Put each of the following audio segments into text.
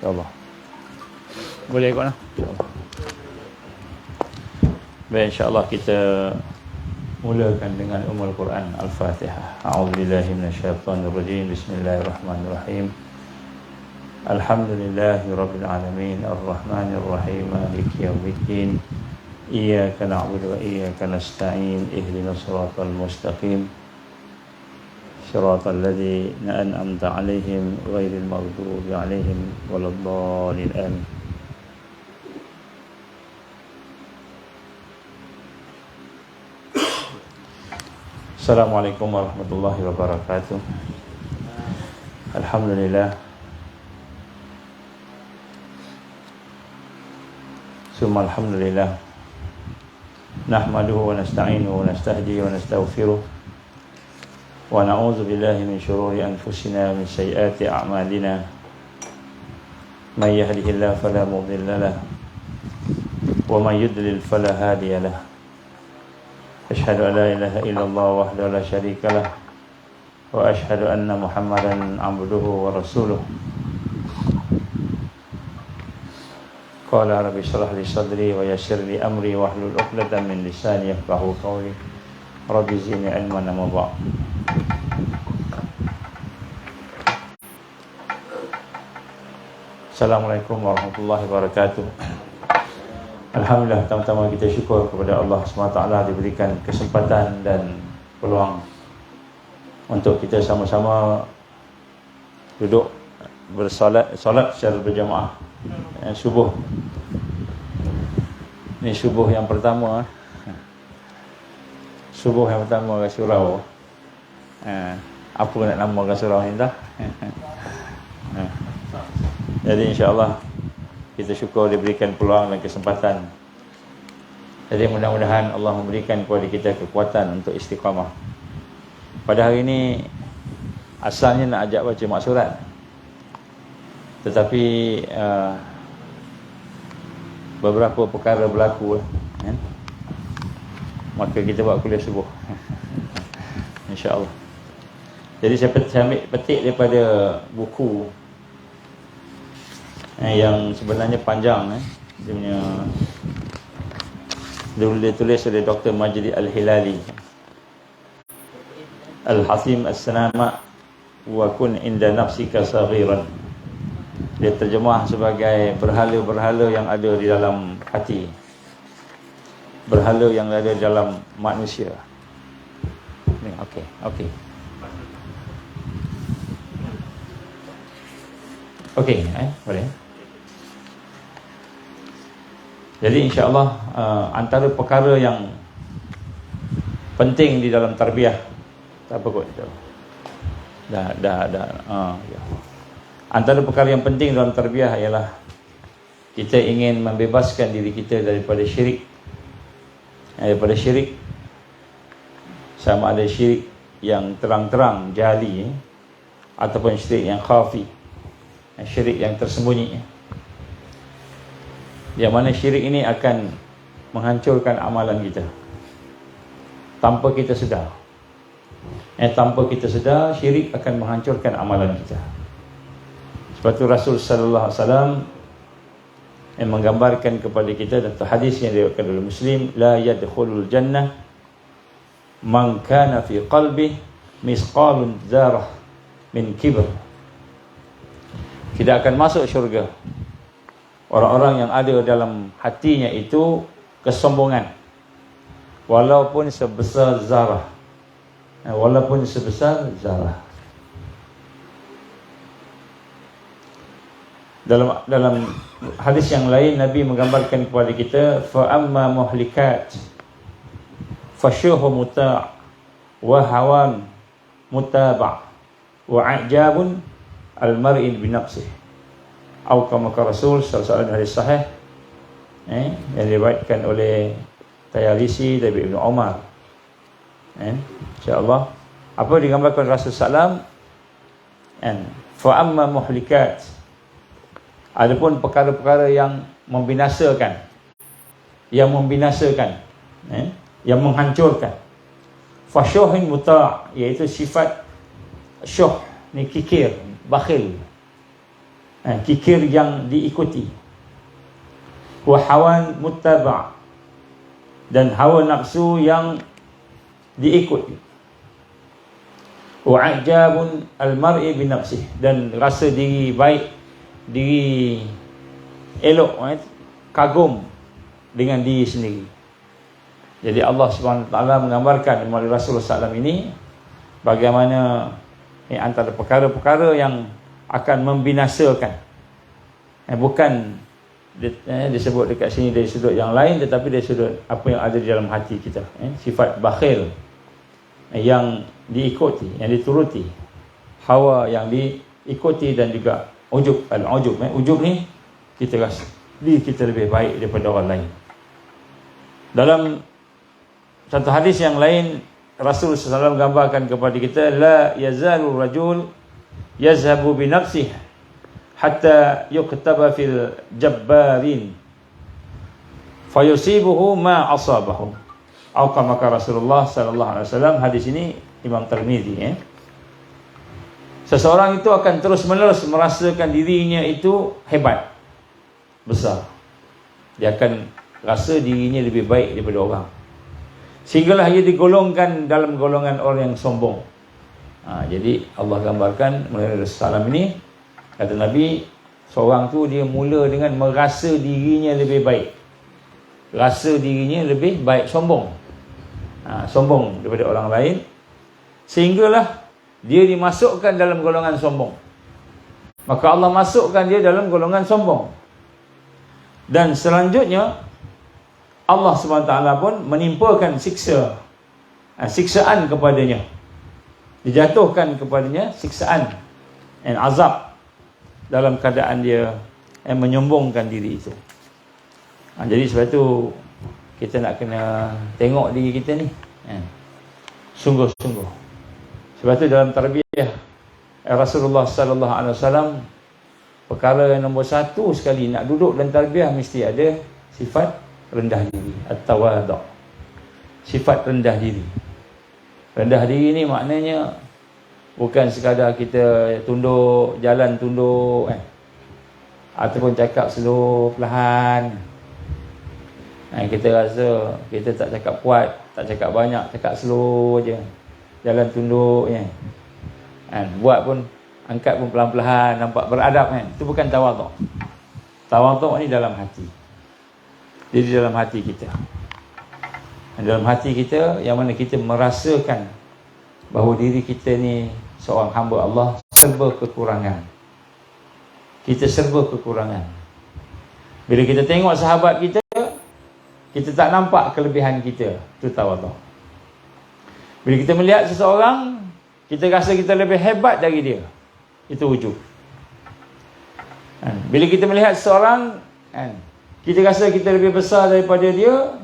InsyaAllah. Boleh ikut lah. Baik, insyaAllah kita mulakan dengan Ummul Quran Al-Fatihah. A'udzubillahi minasyaitonirrajim. Bismillahirrahmanirrahim. Alhamdulillahi rabbil alamin, arrahmanir rahim, maliki yaumiddin. Iyyaka na'budu wa iyyaka nasta'in. Ihdinas siratal mustaqim. Siratal ladzina an'amta 'alaihim ghairil maghdubi 'alaihim waladdallin. Amin. Assalamualaikum warahmatullahi wabarakatuh. Alhamdulillah. Summa alhamdulillah. Nahmaduhu wa nasta'inuhu wa nastahdihi wa nastaghfiruh. Wa na'udzu billahi min shururi anfusina wa min sayyiati a'malina. May yahdihillahu fala mudilla lahu wa may yudlil fala hadiya lahu. Asyhadu an la ilaha illallah wahdahu la syarika lah wa asyhadu anna Muhammadan abduhu wa rasuluh. Qala rabbi shrah li sadri wa yassir li amri wahlul 'uqdatam min lisani yafqahu qawli. Rabbi zidni ilman wa ba'. Assalamualaikum warahmatullahi wabarakatuh. Alhamdulillah, pertama-tama kita syukur kepada Allah SWT diberikan kesempatan dan peluang untuk kita sama-sama duduk bersolat secara berjamaah subuh. Ini subuh yang pertama. Subuh yang pertama kat surau. Apa nak nama kat surau ni dah? Jadi insya-Allah kita syukur diberikan peluang dan kesempatan. Jadi mudah-mudahan Allah memberikan kepada kita kekuatan untuk istiqamah. Pada hari ini asalnya nak ajak baca maksurat, tetapi beberapa perkara berlaku, maka kita buat kuliah subuh. InsyaAllah. Jadi saya ambil petik daripada buku yang sebenarnya panjang. Dia punya ditulis oleh Dr. Majdi Al-Hilali, Al-Hasim As-Sanama wa kun inda nafsika saghiran. Dia terjemah sebagai berhala-berhala yang ada di dalam hati, berhala yang ada dalam manusia. Okey. Okey, boleh. Jadi insya-Allah antara perkara yang penting di dalam tarbiyah, tak apa kot. Dah. Ya. Antara perkara yang penting dalam tarbiyah ialah kita ingin membebaskan diri kita daripada syirik. Daripada syirik, sama ada syirik yang terang-terang jali ataupun syirik yang khafi, syirik yang tersembunyi. Yang mana syirik ini akan menghancurkan amalan kita tanpa kita sedar. Tanpa kita sedar, syirik akan menghancurkan amalan kita. Sebab itu Rasul sallallahu alaihi wasallam yang menggambarkan kepada kita dalam hadis yang diriwayatkan oleh Muslim, la yadkhulul jannah man kana fi qalbihi misqalun dzarah min kibr. Tidak akan masuk syurga orang-orang yang ada dalam hatinya itu kesombongan, walaupun sebesar zarah. Walaupun sebesar zarah. Dalam hadis yang lain Nabi menggambarkan kepada kita, fa amma muhlikat fasyuhu muta' wa hawan mutaba' wa a'jabun al-mar'in bi nafsihi. Atau kama Rasul sallallahu alaihi sahih yang diriwayatkan oleh Tayalisi dari Ibnu Umar. Insya-Allah apa digambarkan Rasul sallam, fa amma muhlikat, adapun perkara-perkara yang membinasakan, yang menghancurkan. Fasyuhin muta', iaitu sifat syuh ni, kikir, bakhil. kikir yang diikuti, wa hawan muttaba', dan hawa nafsu yang diikuti, wa ajabun al-mar'i bi nafsih, dan rasa diri baik, diri elok, kagum dengan diri sendiri. Jadi Allah Subhanahu Wa Taala mengambarkan melalui Rasulullah SAW ini bagaimana antara perkara-perkara yang akan membinasakan. Bukan disebut dekat sini dari sudut yang lain, tetapi dari sudut apa yang ada di dalam hati kita. Sifat bakhil yang diikuti, yang dituruti, hawa yang diikuti, dan juga ujub. Al-ujub, ujub ni kita rasa diri kita lebih baik daripada orang lain. Dalam satu hadis yang lain, Rasulullah SAW gambarkan kepada kita, la yazalu rajul yazhabu bi nafsihi hatta yuktaba fil jabbarin fayusibuhu ma asabahu, atau kama kata Rasulullah SAW. Hadis ini Imam Tirmizi. Seseorang itu akan terus-menerus merasakan dirinya itu hebat, besar. Dia akan rasa dirinya lebih baik daripada orang, sehinggalah ia digolongkan dalam golongan orang yang sombong. Jadi Allah gambarkan melalui Rasulullah ini, kata Nabi, seorang tu dia mula dengan merasa dirinya lebih baik, rasa dirinya lebih baik, sombong, sombong daripada orang lain, sehinggalah dia dimasukkan dalam golongan sombong. Maka Allah masukkan dia dalam golongan sombong, dan selanjutnya Allah SWT pun menimpakan siksaan kepadanya, dijatuhkan kepadanya siksaan dan azab dalam keadaan dia menyombongkan diri itu. Jadi sebab itu kita nak kena tengok diri kita ni sungguh-sungguh. Sebab itu dalam tarbiyah Rasulullah SAW, perkara yang nombor satu sekali nak duduk dalam tarbiyah mesti ada sifat rendah diri, at-tawadhu'. Sifat rendah diri. Rendah diri ni maknanya bukan sekadar kita tunduk, jalan tunduk ataupun cakap slow, perlahan. Kita rasa kita tak cakap kuat, tak cakap banyak, cakap slow je, jalan tunduk buat pun, angkat pun pelan-pelan, nampak beradab Itu bukan tawadhu'. Tawadhu' ni dalam hati. Jadi dalam hati kita, dalam hati kita yang mana kita merasakan bahawa diri kita ni seorang hamba Allah, serba kekurangan. Kita serba kekurangan. Bila kita tengok sahabat kita, kita tak nampak kelebihan kita. Itu tawadhu'. Bila kita melihat seseorang, kita rasa kita lebih hebat dari dia. Itu ujub. Bila kita melihat seseorang, kita rasa kita lebih besar daripada dia,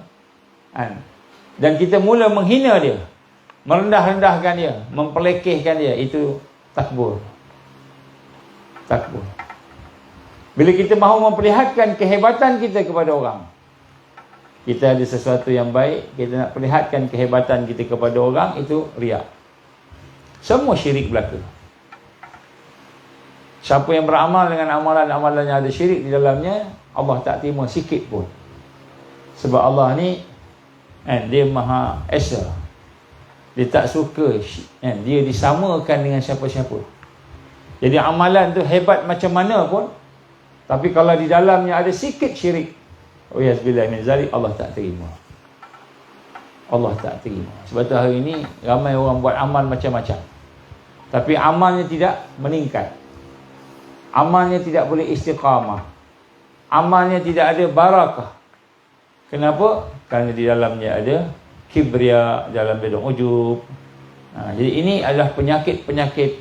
dan kita mula menghina dia, merendah-rendahkan dia, mempelekehkan dia. Itu takbur. Takbur. Bila kita mahu memperlihatkan kehebatan kita kepada orang, kita ada sesuatu yang baik, kita nak perlihatkan kehebatan kita kepada orang, itu riak. Semua syirik berlaku. Siapa yang beramal dengan amalan-amalan yang ada syirik di dalamnya, Allah tak terima sikit pun. Sebab Allah ni dia Maha Esa. Dia tak suka dia disamakan dengan siapa-siapa. Jadi amalan tu hebat macam mana pun, tapi kalau di dalamnya ada sikit syirik, Wa'iyazbillah min zalik, Allah tak terima. Allah tak terima. Sebab tu hari ini ramai orang buat amal macam-macam, tapi amalnya tidak meningkat, amalnya tidak boleh istiqamah, amalnya tidak ada barakah. Kenapa? Kerana di dalamnya ada kibria, dalam bedong ujub. Jadi ini adalah penyakit-penyakit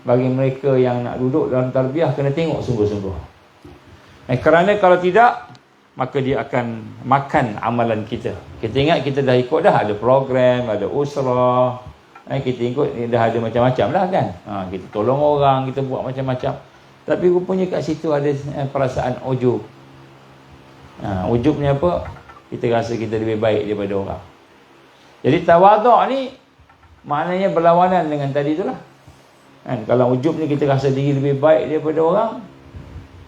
bagi mereka yang nak duduk dalam tarbiyah, kena tengok sungguh-sungguh. Kerana kalau tidak, maka dia akan makan amalan kita. Kita ingat kita dah ikut dah, ada program, ada usrah, kita ikut dah ada macam-macam dah kan. Kita tolong orang, kita buat macam-macam. Tapi rupanya kat situ ada perasaan ujub. Ujubnya apa? Kita rasa kita lebih baik daripada orang. Jadi tawadhu' ni maknanya berlawanan dengan tadi itulah. Kalau ujub ni kita rasa diri lebih baik daripada orang,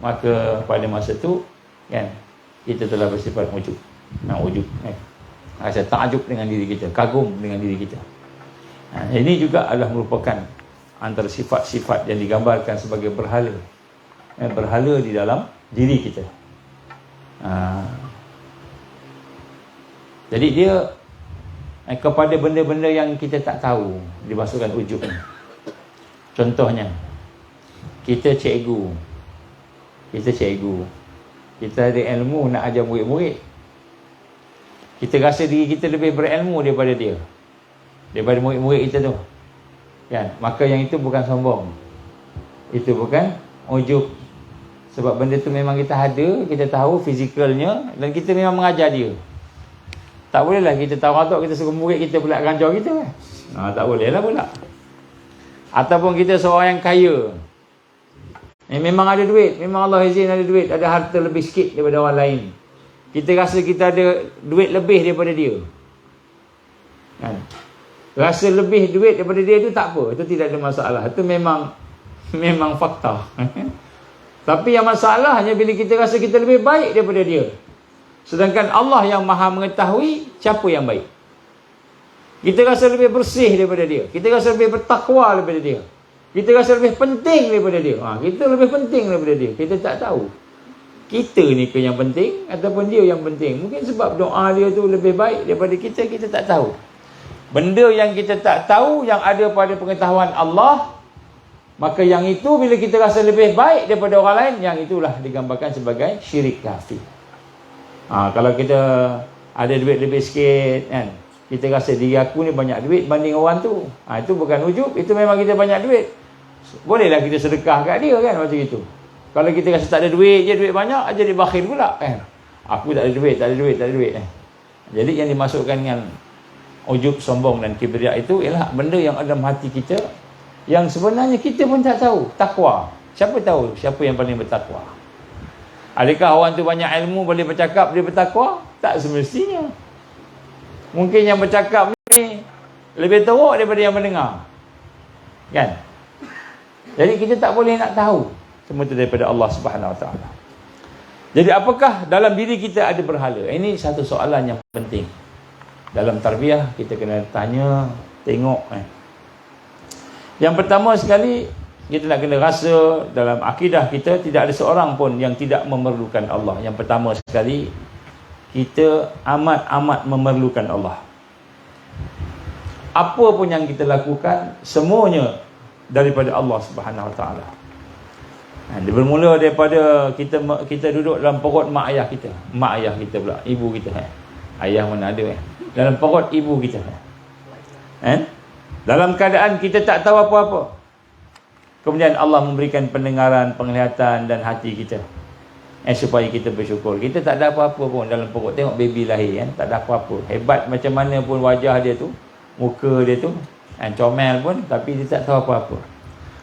maka pada masa tu kan kita telah bersifat ujub. Ujub kan. Rasa takjub dengan diri kita, kagum dengan diri kita. Ini juga adalah merupakan antara sifat-sifat yang digambarkan sebagai berhala. Berhala di dalam diri kita. Jadi dia kepada benda-benda yang kita tak tahu dimasukkan ujub ni. Contohnya, kita cikgu. Kita ada ilmu nak ajar murid-murid. Kita rasa diri kita lebih berilmu daripada dia, daripada murid-murid kita tu kan? Maka yang itu bukan sombong, itu bukan ujub. Sebab benda tu memang kita ada, kita tahu fizikalnya, dan kita memang mengajar dia. Tak bolehlah kita tahu kita suruh murid kita pula rancar kita kan? Tak boleh lah pula. Ataupun kita seorang yang kaya, memang ada duit, memang Allah izin ada duit, ada harta lebih sikit daripada orang lain. Kita rasa kita ada duit lebih daripada dia kan? Rasa lebih duit daripada dia tu tak apa, itu tidak ada masalah, itu memang fakta. Tapi yang masalahnya bila kita rasa kita lebih baik daripada dia, sedangkan Allah yang maha mengetahui siapa yang baik. Kita rasa lebih bersih daripada dia, kita rasa lebih bertakwa daripada dia, kita rasa lebih penting daripada dia. Kita lebih penting daripada dia. Kita tak tahu kita ni ke yang penting ataupun dia yang penting. Mungkin sebab doa dia tu lebih baik daripada kita, kita tak tahu. Benda yang kita tak tahu yang ada pada pengetahuan Allah, maka yang itu bila kita rasa lebih baik daripada orang lain, yang itulah digambarkan sebagai syirik kafir. Kalau kita ada duit lebih sikit kan, kita rasa diri aku ni banyak duit banding orang tu, itu bukan ujub, itu memang kita banyak duit. Bolehlah kita sedekah kat dia kan, macam itu. Kalau kita rasa tak ada duit je, duit banyak, jadi bakhil pula kan. Aku tak ada duit. Jadi yang dimasukkan dengan ujub, sombong dan kibriya itu ialah benda yang ada dalam hati kita, yang sebenarnya kita pun tak tahu. Takwa, siapa tahu siapa yang paling bertakwa? Adakah orang tu banyak ilmu boleh bercakap dia bertakwa? Tak semestinya. Mungkin yang bercakap ni lebih teruk daripada yang mendengar kan. Jadi kita tak boleh nak tahu. Semua itu daripada Allah Subhanahu Wa Taala. Jadi apakah dalam diri kita ada berhala? Ini satu soalan yang penting. Dalam tarbiyah kita kena tanya, tengok. Yang pertama sekali, kita nak kena rasa dalam akidah kita tidak ada seorang pun yang tidak memerlukan Allah. Yang pertama sekali, kita amat-amat memerlukan Allah. Apa pun yang kita lakukan, semuanya daripada Allah Subhanahu Wa Taala. Dia bermula daripada kita duduk dalam perut mak ayah kita. Mak ayah kita pula, ibu kita. Ayah mana ada dalam perut ibu kita. Dalam keadaan kita tak tahu apa-apa, kemudian Allah memberikan pendengaran, penglihatan dan hati kita, supaya kita bersyukur. Kita tak ada apa-apa pun dalam perut. Tengok baby lahir tak ada apa-apa. Hebat macam mana pun wajah dia tu, muka dia tu comel pun, tapi dia tak tahu apa-apa.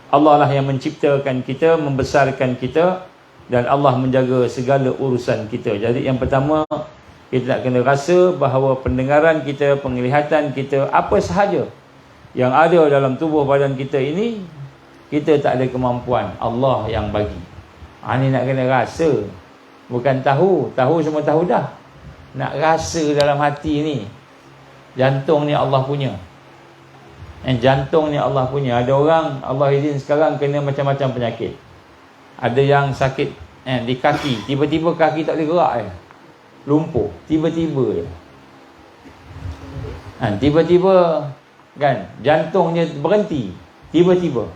Allah lah yang menciptakan kita, membesarkan kita, dan Allah menjaga segala urusan kita. Jadi yang pertama, kita nak kena rasa bahawa pendengaran kita, penglihatan kita, apa sahaja yang ada dalam tubuh badan kita ini, kita tak ada kemampuan, Allah yang bagi. Ini nak kena rasa, bukan tahu. Tahu semua tahu dah. Nak rasa dalam hati ni. Jantung ni Allah punya. Jantung ni Allah punya. Ada orang Allah izin sekarang kena macam-macam penyakit. Ada yang sakit di kaki, tiba-tiba kaki tak boleh gerak lumpuh, tiba-tiba tiba-tiba kan jantungnya berhenti, tiba-tiba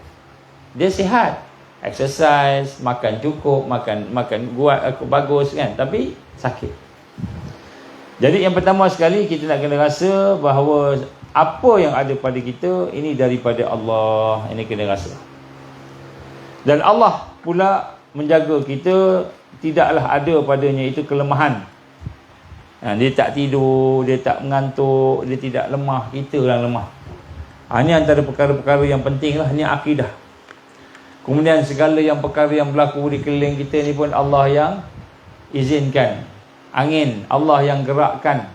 dia sihat, exercise, makan cukup, makan buat bagus kan, tapi sakit. Jadi yang pertama sekali kita nak kena rasa bahawa apa yang ada pada kita ini daripada Allah. Ini kena rasa. Dan Allah pula menjaga kita, tidaklah ada padanya itu kelemahan. Dia tak tidur, dia tak mengantuk, dia tidak lemah. Kita yang lemah. Ini antara perkara-perkara yang penting lah. Ini akidah. Kemudian segala yang perkara yang berlaku di keliling kita ni pun Allah yang izinkan. Angin Allah yang gerakkan.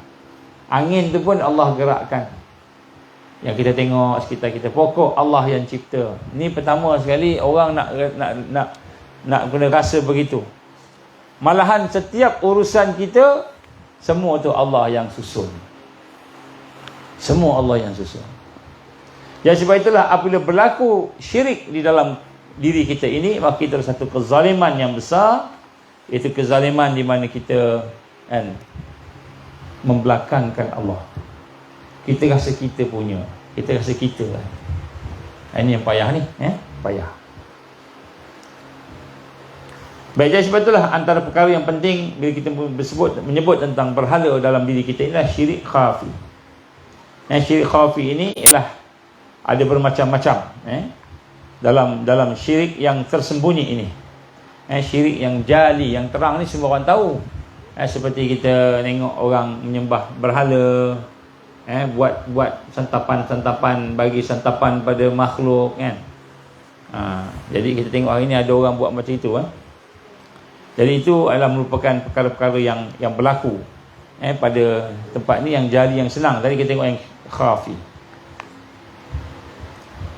Angin tu pun Allah gerakkan. Yang kita tengok sekitar kita, pokok Allah yang cipta. Ini pertama sekali orang nak nak kena rasa begitu. Malahan setiap urusan kita, semua tu Allah yang susun. Semua Allah yang susun. Jadi sebab itulah apabila berlaku syirik di dalam diri kita ini, maka kita ada satu kezaliman yang besar, iaitu kezaliman di mana kita membelakangkan Allah. Kita rasa kita punya, kita rasa kita lah. Ini yang payah ni, payah. Baik, jadi sebab itulah antara perkara yang penting bila kita menyebut tentang berhala dalam diri kita inilah syirik khafi. Syirik khafi ini ialah ada bermacam-macam dalam syirik yang tersembunyi ini. Syirik yang jali, yang terang ni semua orang tahu. Seperti kita tengok orang menyembah berhala, buat santapan-santapan, bagi santapan pada makhluk kan. Jadi kita tengok hari ni ada orang buat macam itu. Jadi itu adalah merupakan perkara-perkara yang berlaku pada tempat ni, yang jali, yang senang. Tadi kita tengok yang khafi.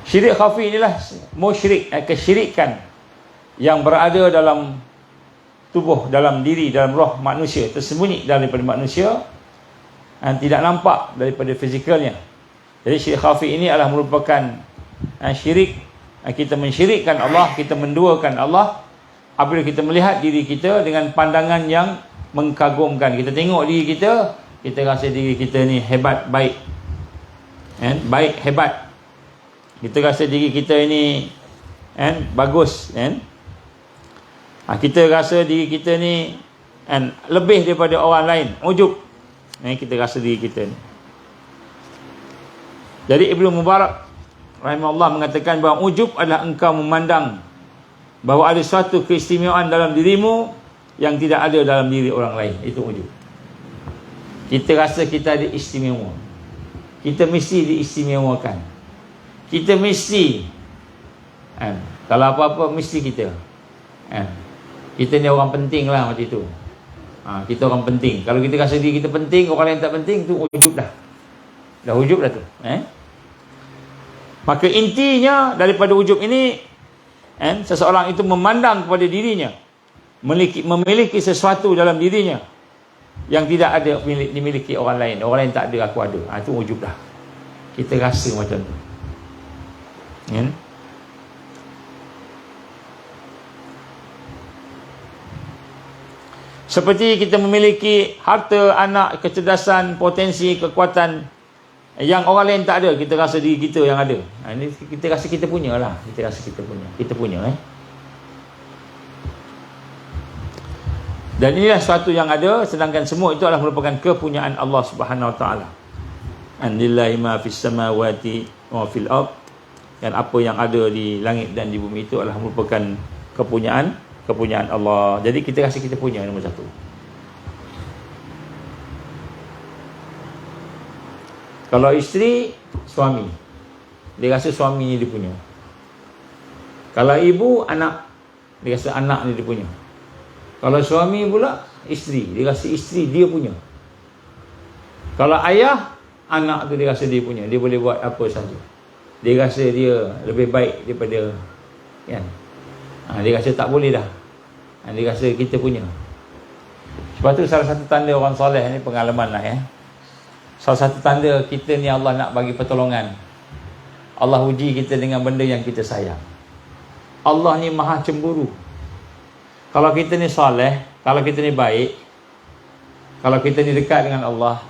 Syirik khafi inilah musyrik, kesyirikan yang berada dalam tubuh, dalam diri, dalam roh manusia, tersembunyi daripada manusia dan tidak nampak daripada fizikalnya. Jadi syirik khafi ini adalah merupakan syirik, kita mensyirikkan Allah, kita menduakan Allah apabila kita melihat diri kita dengan pandangan yang mengkagumkan. Kita tengok diri kita, kita rasa diri kita ni hebat, baik, baik, hebat. Kita rasa diri kita ini bagus, kita rasa diri kita ni lebih daripada orang lain, ujub. Kita rasa diri kita ni. Jadi Ibnu Mubarak rahimahullah mengatakan bahawa ujub adalah engkau memandang bahawa ada suatu keistimewaan dalam dirimu yang tidak ada dalam diri orang lain. Itu ujub. Kita rasa kita ada istimewa, kita mesti diistimewakan, kita mesti kalau apa-apa mesti kita kita ni orang penting lah, macam itu. Kita orang penting. Kalau kita rasa diri kita penting, orang lain tak penting, tu ujub dah. Dah ujub dah tu. Maka intinya daripada ujub ini, seseorang itu memandang kepada dirinya, memiliki sesuatu dalam dirinya yang tidak ada dimiliki orang lain. Orang lain tak ada, aku ada. Itu ujub dah. Kita rasa macam tu. Seperti kita memiliki harta, anak, kecerdasan, potensi, kekuatan yang orang lain tak ada, kita rasa diri kita yang ada. Ini kita rasa kita punya lah. Kita rasa kita punya. Kita punya. Dan inilah sesuatu yang ada, sedangkan semua itu adalah merupakan kepunyaan Allah Subhanahu Wa Taala. Lillahi ma fis samawati wa fil ard. Dan apa yang ada di langit dan di bumi itu adalah merupakan kepunyaan Allah. Jadi kita rasa kita punya, nombor satu. Kalau isteri, suami, dia rasa suami ni dia punya. Kalau ibu, anak, dia rasa anak ni dia punya. Kalau suami pula, isteri, dia rasa isteri dia punya. Kalau ayah, anak tu dia rasa dia punya. Dia boleh buat apa saja. Dia rasa dia lebih baik daripada dia rasa tak boleh dah. Dia rasa kita punya. Sebab tu salah satu tanda orang soleh ni, pengalaman lah salah satu tanda kita ni Allah nak bagi pertolongan. Allah uji kita dengan benda yang kita sayang. Allah ni maha cemburu. Kalau kita ni soleh, kalau kita ni baik, kalau kita ni dekat dengan Allah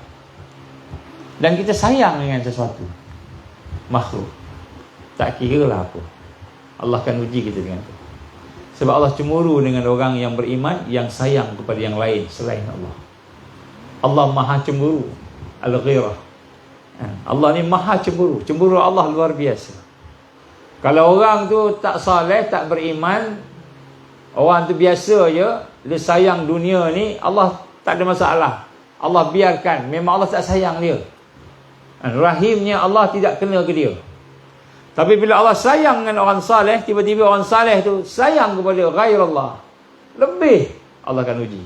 dan kita sayang dengan sesuatu makhluk, tak kira lah apa, Allah akan uji kita dengan itu. Sebab Allah cemburu dengan orang yang beriman, yang sayang kepada yang lain selain Allah. Allah maha cemburu. Al-ghirah. Allah ni maha cemburu. Cemburu Allah luar biasa. Kalau orang tu tak saleh, tak beriman, orang tu biasa je, dia sayang dunia ni, Allah tak ada masalah. Allah biarkan. Memang Allah tak sayang dia. Rahimnya Allah tidak kena ke dia. Tapi bila Allah sayang dengan orang saleh, tiba-tiba orang saleh tu sayang kepada ghairullah, lebih Allah akan uji.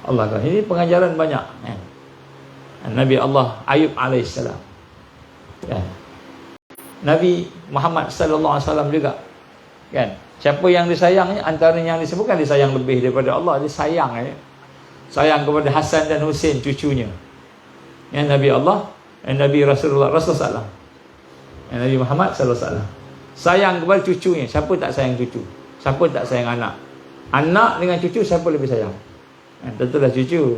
Allah akan. Ini pengajaran banyak. Nabi Allah Ayub alaihissalam, Nabi Muhammad sallallahu alaihi wasallam juga, Siapa yang disayangnya? Antara yang disebutkan, dia sayang lebih daripada Allah. Dia sayang. Sayang kepada Hasan dan Husain, cucunya. Yang Nabi Allah, yang Nabi Rasulullah SAW. Yang Nabi Muhammad SAW. Sayang kepada cucunya. Siapa tak sayang cucu? Siapa tak sayang anak? Anak dengan cucu, siapa lebih sayang? Tentulah cucu.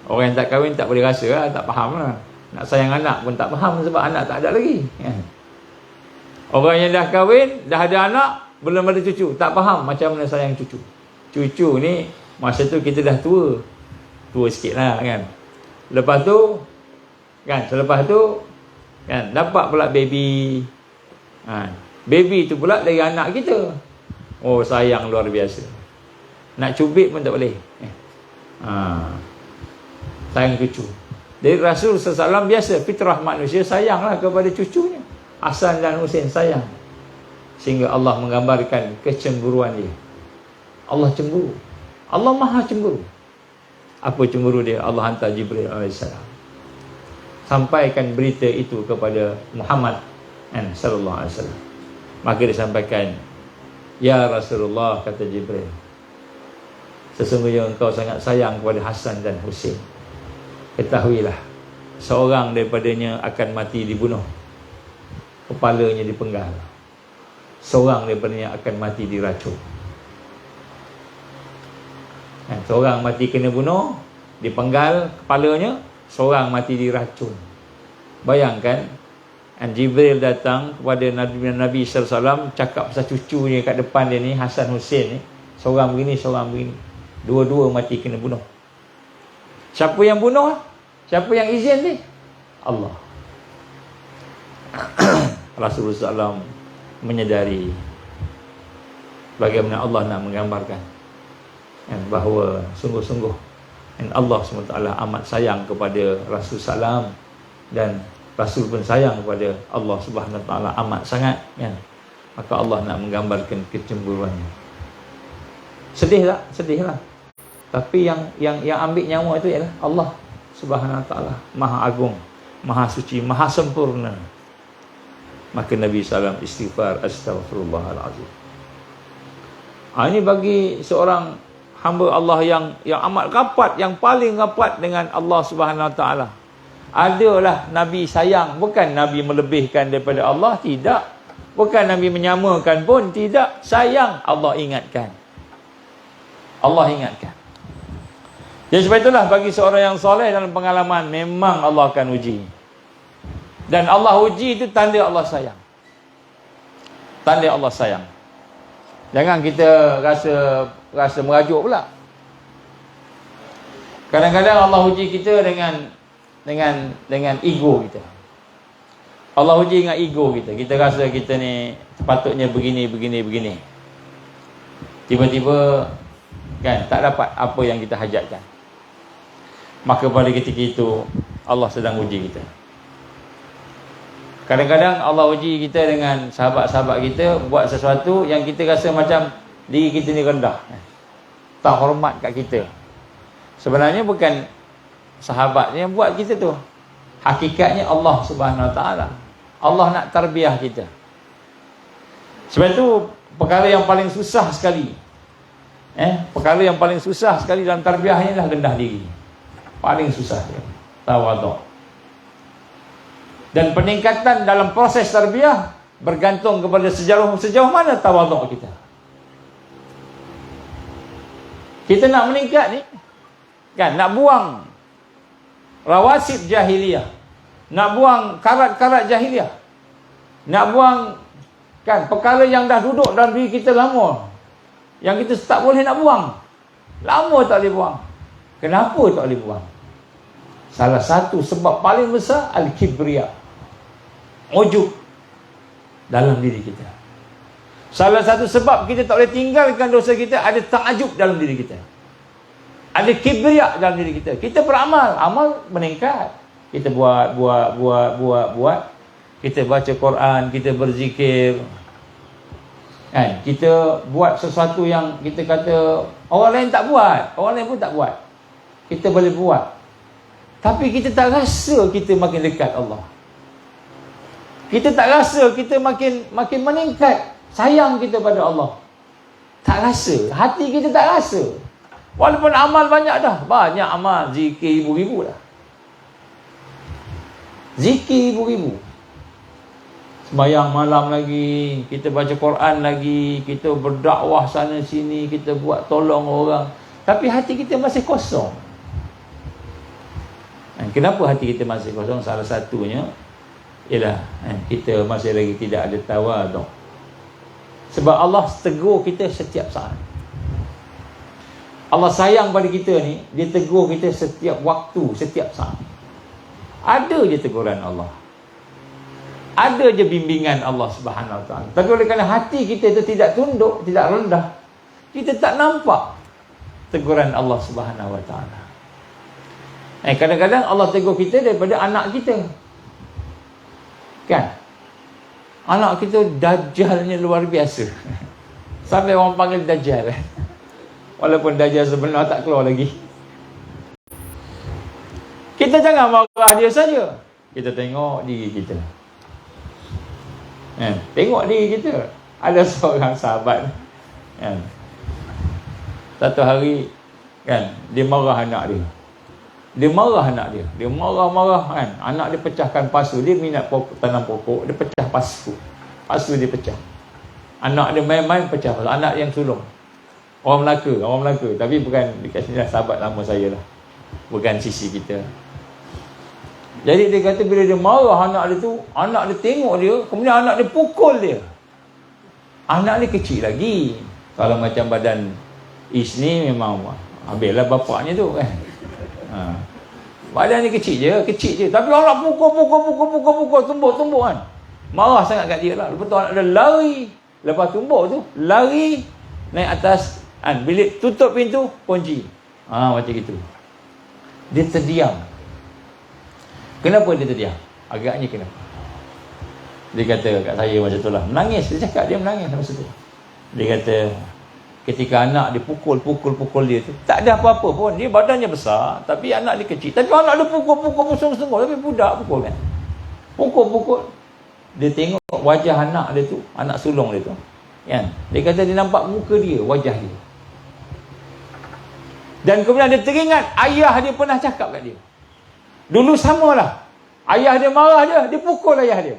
Orang yang tak kahwin tak boleh rasa lah, tak faham lah. Nak sayang anak pun tak faham sebab anak tak ada lagi. Orang yang dah kahwin, dah ada anak, belum ada cucu, tak faham macam mana sayang cucu. Cucu ni, masa tu kita dah tua. Tua sikit lah kan. Lepas tu, kan, selepas tu, kan, dapat pula baby. Baby tu pula dari anak kita. Oh, sayang luar biasa. Nak cubit pun tak boleh. Sayang cucu. Dari Rasul SAW biasa, fitrah manusia sayanglah kepada cucunya. Hasan dan Husain sayang. Sehingga Allah menggambarkan kecemburuan dia. Allah cemburu. Allah maha cemburu. Apa cemburu dia? Allah hantar Jibril AS. Sampaikan berita itu kepada Muhammad sallallahu alaihi wasallam. Maka disampaikan, ya Rasulullah, kata Jibril, sesungguhnya engkau sangat sayang kepada Hasan dan Husain. Ketahuilah, seorang daripadanya akan mati dibunuh, kepalanya dipenggal. Seorang daripadanya akan mati diracun. Seorang mati kena bunuh, dipenggal kepalanya. Seorang mati diracun. Bayangkan, Jibril datang kepada Nabi SAW, cakap pasal cucunya kat depan dia ni, Hasan Husain ni. Seorang begini, seorang begini. Dua-dua mati kena bunuh. Siapa yang bunuh? Siapa yang izin ni? Allah. Rasulullah SAW menyedari bagaimana Allah nak menggambarkan bahawa sungguh-sungguh Allah SWT amat sayang kepada Rasul SAW, dan Rasul pun sayang kepada Allah Subhanahu Wa Taala amat sangat, kan? Maka Allah nak menggambarkan kecemburuannya. Sedih tak? Sedih lah. Tapi yang ambil nyawa itu ialah Allah Subhanahu Wa Taala, Maha Agung, Maha Suci, Maha Sempurna. Maka Nabi SAW istighfar, astaghfirullahalazim. Ini bagi seorang hamba Allah yang amat rapat, yang paling rapat dengan Allah Subhanahu Wa Taala. Adalah Nabi sayang, bukan Nabi melebihkan daripada Allah, tidak. Bukan Nabi menyamakan pun, tidak. Sayang, Allah ingatkan. Allah ingatkan. Jadi sebab itulah bagi seorang yang soleh dalam pengalaman, memang Allah akan uji. Dan Allah uji itu tanda Allah sayang. Tanda Allah sayang. Jangan kita rasa merajuk pula. Kadang-kadang Allah uji kita dengan ego kita. Allah uji dengan ego kita. Kita rasa kita ni sepatutnya begini. Tiba-tiba, kan, tak dapat apa yang kita hajatkan. Maka pada ketika itu Allah sedang uji kita. Kadang-kadang Allah uji kita dengan sahabat-sahabat kita buat sesuatu yang kita rasa macam diri kita ni rendah, tak hormat kat kita. Sebenarnya bukan sahabatnya yang buat kita tu. Hakikatnya Allah Subhanahu Wa Taala. Allah nak tarbiyah kita. Sebab itu perkara yang paling susah sekali, perkara yang paling susah sekali dalam tarbiyah ni adalah rendah diri. Paling susah dia, tawaduk. Dan peningkatan dalam proses tarbiyah bergantung kepada sejauh mana tawaduk kita. Kita nak meningkat ni, kan, nak buang rawasib jahiliyah, nak buang karat-karat jahiliyah, nak buang, kan, perkara yang dah duduk dalam diri kita lama, yang kita tak boleh nak buang. Lama tak boleh buang. Kenapa tak boleh buang? Salah satu sebab paling besar, al-kibriya, ujub dalam diri kita. Salah satu sebab kita tak boleh tinggalkan dosa kita, ada ta'ajub dalam diri kita, ada kibriya dalam diri kita. Kita beramal, amal meningkat. Kita buat. Kita baca Quran, kita berzikir, kan? Kita buat sesuatu yang kita kata orang lain tak buat, orang lain pun tak buat, kita boleh buat. Tapi kita tak rasa kita makin dekat Allah. Kita tak rasa kita makin meningkat sayang kita pada Allah. Tak rasa. Hati kita tak rasa. Walaupun amal banyak dah. Banyak amal. Zikir ribu-ribu dah. Zikir ribu-ribu. Sembayang malam lagi. Kita baca Quran lagi. Kita berdakwah sana sini. Kita buat tolong orang. Tapi hati kita masih kosong. Kenapa hati kita masih kosong? Salah satunya ialah kita masih lagi tidak ada tawaduk. Sebab Allah tegur kita setiap saat. Allah sayang pada kita ni, dia tegur kita setiap waktu, setiap saat. Ada je teguran Allah. Ada je bimbingan Allah Subhanahu Wa Taala. Tapi oleh kerana hati kita itu tidak tunduk, tidak rendah, kita tak nampak teguran Allah Subhanahu Wa Taala. Kadang-kadang Allah tegur kita daripada anak kita. Kan? Anak kita dajjalnya luar biasa. Sampai orang panggil dajjal. Walaupun dajjal sebenar tak keluar lagi. Kita jangan marah dia saja. Kita tengok diri kita. Tengok diri kita. Ada seorang sahabat. Satu hari kan, dia marah anak dia. Dia marah-marah kan. Anak dia pecahkan pasu. Dia minat tanam pokok. Dia pecah pasu. Pasu dia pecah. Anak dia main-main pecah pasu. Anak yang sulung. Orang Melaka. Tapi bukan dekat sini lah, sahabat lama saya lah. Bukan sisi kita. Jadi dia kata bila dia marah anak dia tu, anak dia tengok dia, kemudian anak dia pukul dia. Anak dia kecil lagi. Kalau macam badan Is ni memang habislah bapaknya tu kan. Badan ni kecil je. Tapi orang pukul, tumbuk kan. Marah sangat kat dia lah. Lepas tu anak dia lari. Lepas tumbuk tu, lari naik atas bilik, tutup pintu, kunci. Macam gitu. Dia terdiam. Kenapa dia terdiam? Agaknya kenapa? Dia kata kat saya macam tu lah. Menangis. Dia cakap dia menangis masa tu. Dia kata ketika anak dia pukul dia tu, tak ada apa-apa pun. Dia badannya besar, tapi anak dia kecil. Tapi anak dia pukul sungguh-sungguh. Tapi budak pukul kan. Pukul. Dia tengok wajah anak dia tu, anak sulung dia tu. Kan? Dia kata dia nampak muka dia, wajah dia. Dan kemudian dia teringat ayah dia pernah cakap kat dia. Dulu samalah. Ayah dia marah dia pukul ayah dia.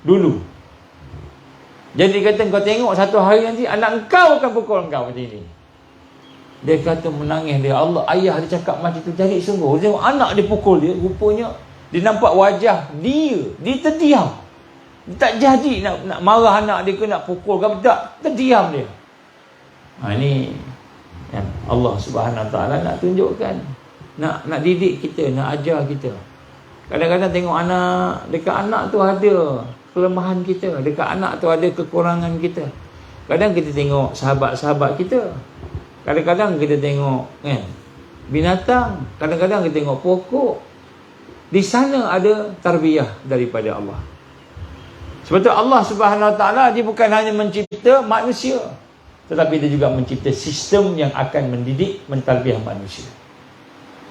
Dulu. Jadi dia kata kau tengok satu hari nanti anak engkau akan pukul engkau macam ini. Dia kata menangis dia. Allah, ayah dia cakap macam tu. Jadi sungguh. Dia tengok anak dia pukul dia. Rupanya dia nampak wajah dia. Dia terdiam. Dia tak jadi nak marah anak dia ke nak pukul ke. Tak. Terdiam dia. Ini yang Allah Subhanahu Wa Taala nak tunjukkan. Nak didik kita. Nak ajar kita. Kadang-kadang tengok anak. Dekat anak tu ada kelemahan kita. Dekat anak tu ada kekurangan kita. Kadang kita tengok sahabat-sahabat kita. Kadang-kadang kita tengok binatang. Kadang-kadang kita tengok pokok. Di sana ada tarbiyah daripada Allah. Sebab tu Allah Subhanahu Wa Taala dia bukan hanya mencipta manusia, tetapi dia juga mencipta sistem yang akan mendidik, mentarbiyah manusia.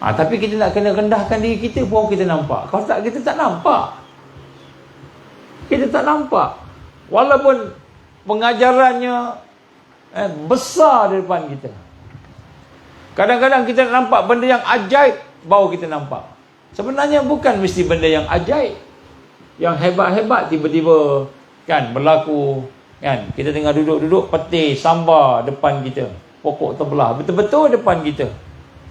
Tapi kita nak kena rendahkan diri kita baru kita nampak. Kalau tak, kita tak nampak. Kita tak nampak. Walaupun pengajarannya besar di depan kita. Kadang-kadang kita nampak benda yang ajaib, baru kita nampak. Sebenarnya bukan mesti benda yang ajaib. Yang hebat-hebat tiba-tiba kan berlaku. Kan? Kita tengah duduk-duduk, peti sambar depan kita. Pokok terbelah. Betul-betul depan kita.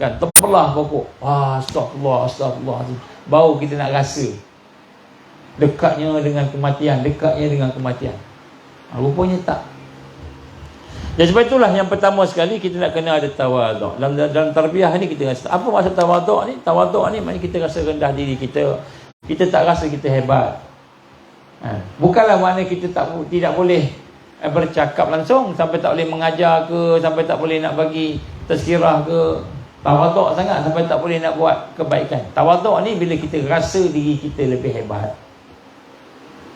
Kan? Terbelah pokok. Astagfirullah. Baru kita nak rasa. Dekatnya dengan kematian. Rupanya tak. Dan sebab itulah yang pertama sekali kita nak kena ada tawaduk. Dalam tarbiyah ni kita rasa. Apa maksud tawaduk ni? Tawaduk ni maknanya kita rasa rendah diri kita. Kita tak rasa kita hebat. Bukanlah maknanya kita tidak boleh bercakap langsung. Sampai tak boleh mengajar ke. Sampai tak boleh nak bagi tazkirah ke. Tawaduk sangat. Sampai tak boleh nak buat kebaikan. Tawaduk ni bila kita rasa diri kita lebih hebat.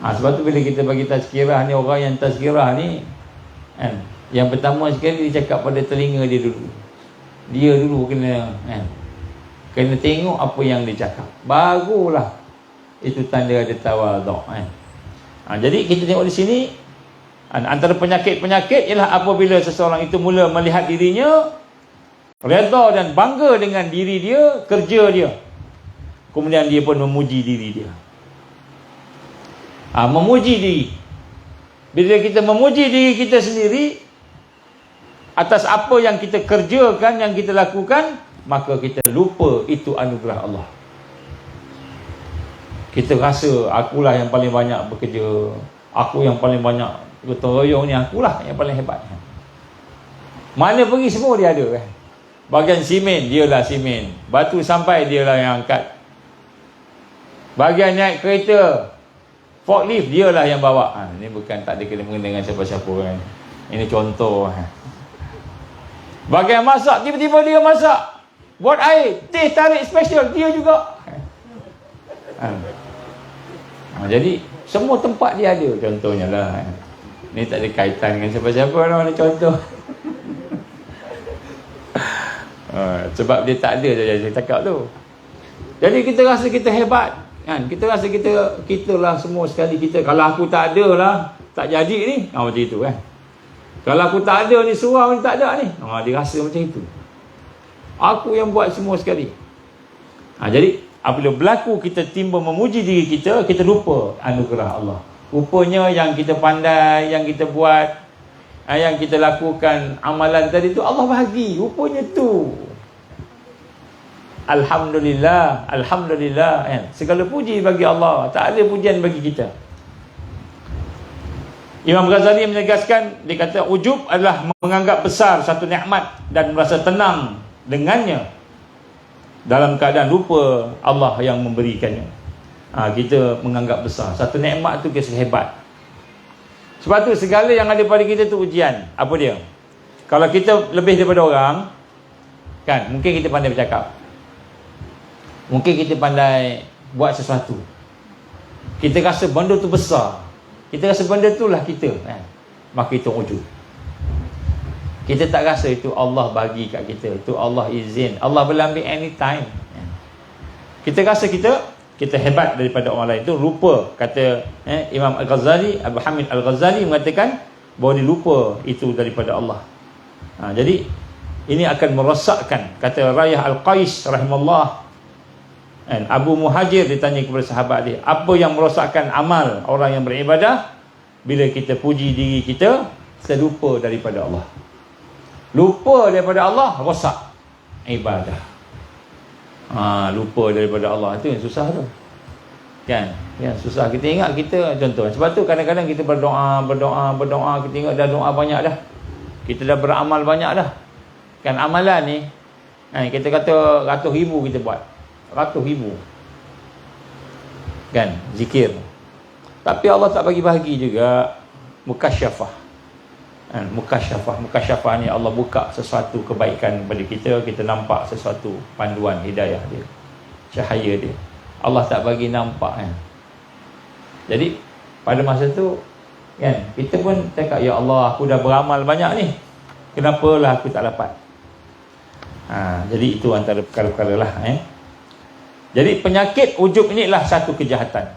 Sebab tu bila kita bagi tazkirah ni, orang yang tazkirah ni yang pertama sekali dia cakap pada telinga dia dulu. Dia dulu kena tengok apa yang dia cakap. Barulah itu tanda ada tawaduk. Jadi kita tengok di sini Antara penyakit-penyakit ialah apabila seseorang itu mula melihat dirinya redha dan bangga dengan diri dia, kerja dia. Kemudian dia pun memuji diri dia. Memuji diri. Bila kita memuji diri kita sendiri atas apa yang kita kerjakan, yang kita lakukan, maka kita lupa itu anugerah Allah. Kita rasa akulah yang paling banyak bekerja, aku yang paling banyak gotong royong ni, akulah yang paling hebat. Mana pergi semua dia ada kan. Bahagian simen, dialah simen. Batu sampai, dialah yang angkat. Bahagian naik kereta, forklift, dialah yang bawa. Ini bukan tak ada kena-mengena dengan siapa-siapa kan. Ini contoh. Bahagian masak, tiba-tiba dia masak. Buat air, teh tarik special, dia juga. Jadi semua tempat dia ada, contohnya lah. Ni tak ada kaitan dengan siapa-siapa lah, ni contoh. Sebab dia tak ada saya cakap tu. Jadi kita rasa kita hebat kan? Kita rasa kita lah semua sekali kita. Kalau aku tak ada lah, tak jadi ni, macam itu kan. Kalau aku tak ada ni, surau ni tak ada ni, dia rasa macam itu. Aku yang buat semua sekali. Jadi apabila berlaku kita timba memuji diri kita, kita lupa anugerah Allah. Rupanya yang kita pandai, yang kita buat, yang kita lakukan amalan tadi tu Allah bagi. Rupanya tu. Alhamdulillah, Alhamdulillah kan? Segala puji bagi Allah, tak ada pujian bagi kita. Imam Ghazali menegaskan, dia kata ujub adalah menganggap besar satu nikmat dan merasa tenang dengannya dalam keadaan lupa Allah yang memberikannya. Kita menganggap besar satu nikmat tu, kisah hebat. Sebab tu segala yang ada pada kita tu ujian. Apa dia? Kalau kita lebih daripada orang kan, mungkin kita pandai bercakap, mungkin kita pandai buat sesuatu, kita rasa benda tu besar, kita rasa benda tu lah kita kan? Maka itu ujub. Kita tak rasa itu Allah bagi kat kita, itu Allah izin, Allah boleh ambil anytime. Kita rasa kita hebat daripada orang lain. Itu lupa. Kata Imam Al-Ghazali, Abu Hamid Al-Ghazali mengatakan bahawa dia lupa itu daripada Allah. Jadi ini akan merosakkan. Kata Rayah Al-Qais rahimahullah, Abu Muhajir ditanya kepada sahabat dia, apa yang merosakkan amal orang yang beribadah? Bila kita puji diri kita, kita lupa daripada Allah. Lupa daripada Allah, rosak ibadah. Lupa daripada Allah, itu yang susah tu kan. Yang susah kita ingat kita, contoh. Sebab tu kadang-kadang kita berdoa, kita ingat dah doa banyak dah, kita dah beramal banyak dah kan. Amalan ni kita kata ratus ribu kita buat, ratus ribu kan zikir, tapi Allah tak bagi juga mukasyafah. Mukasyafah ni Allah buka sesuatu kebaikan pada kita, kita nampak sesuatu panduan hidayah dia, cahaya dia. Allah tak bagi nampak kan. Jadi pada masa tu kan, kita pun cakap, ya Allah, aku dah beramal banyak ni, kenapalah aku tak dapat. Jadi itu antara perkara-perkara lah. Jadi penyakit ujub ni adalah satu kejahatan.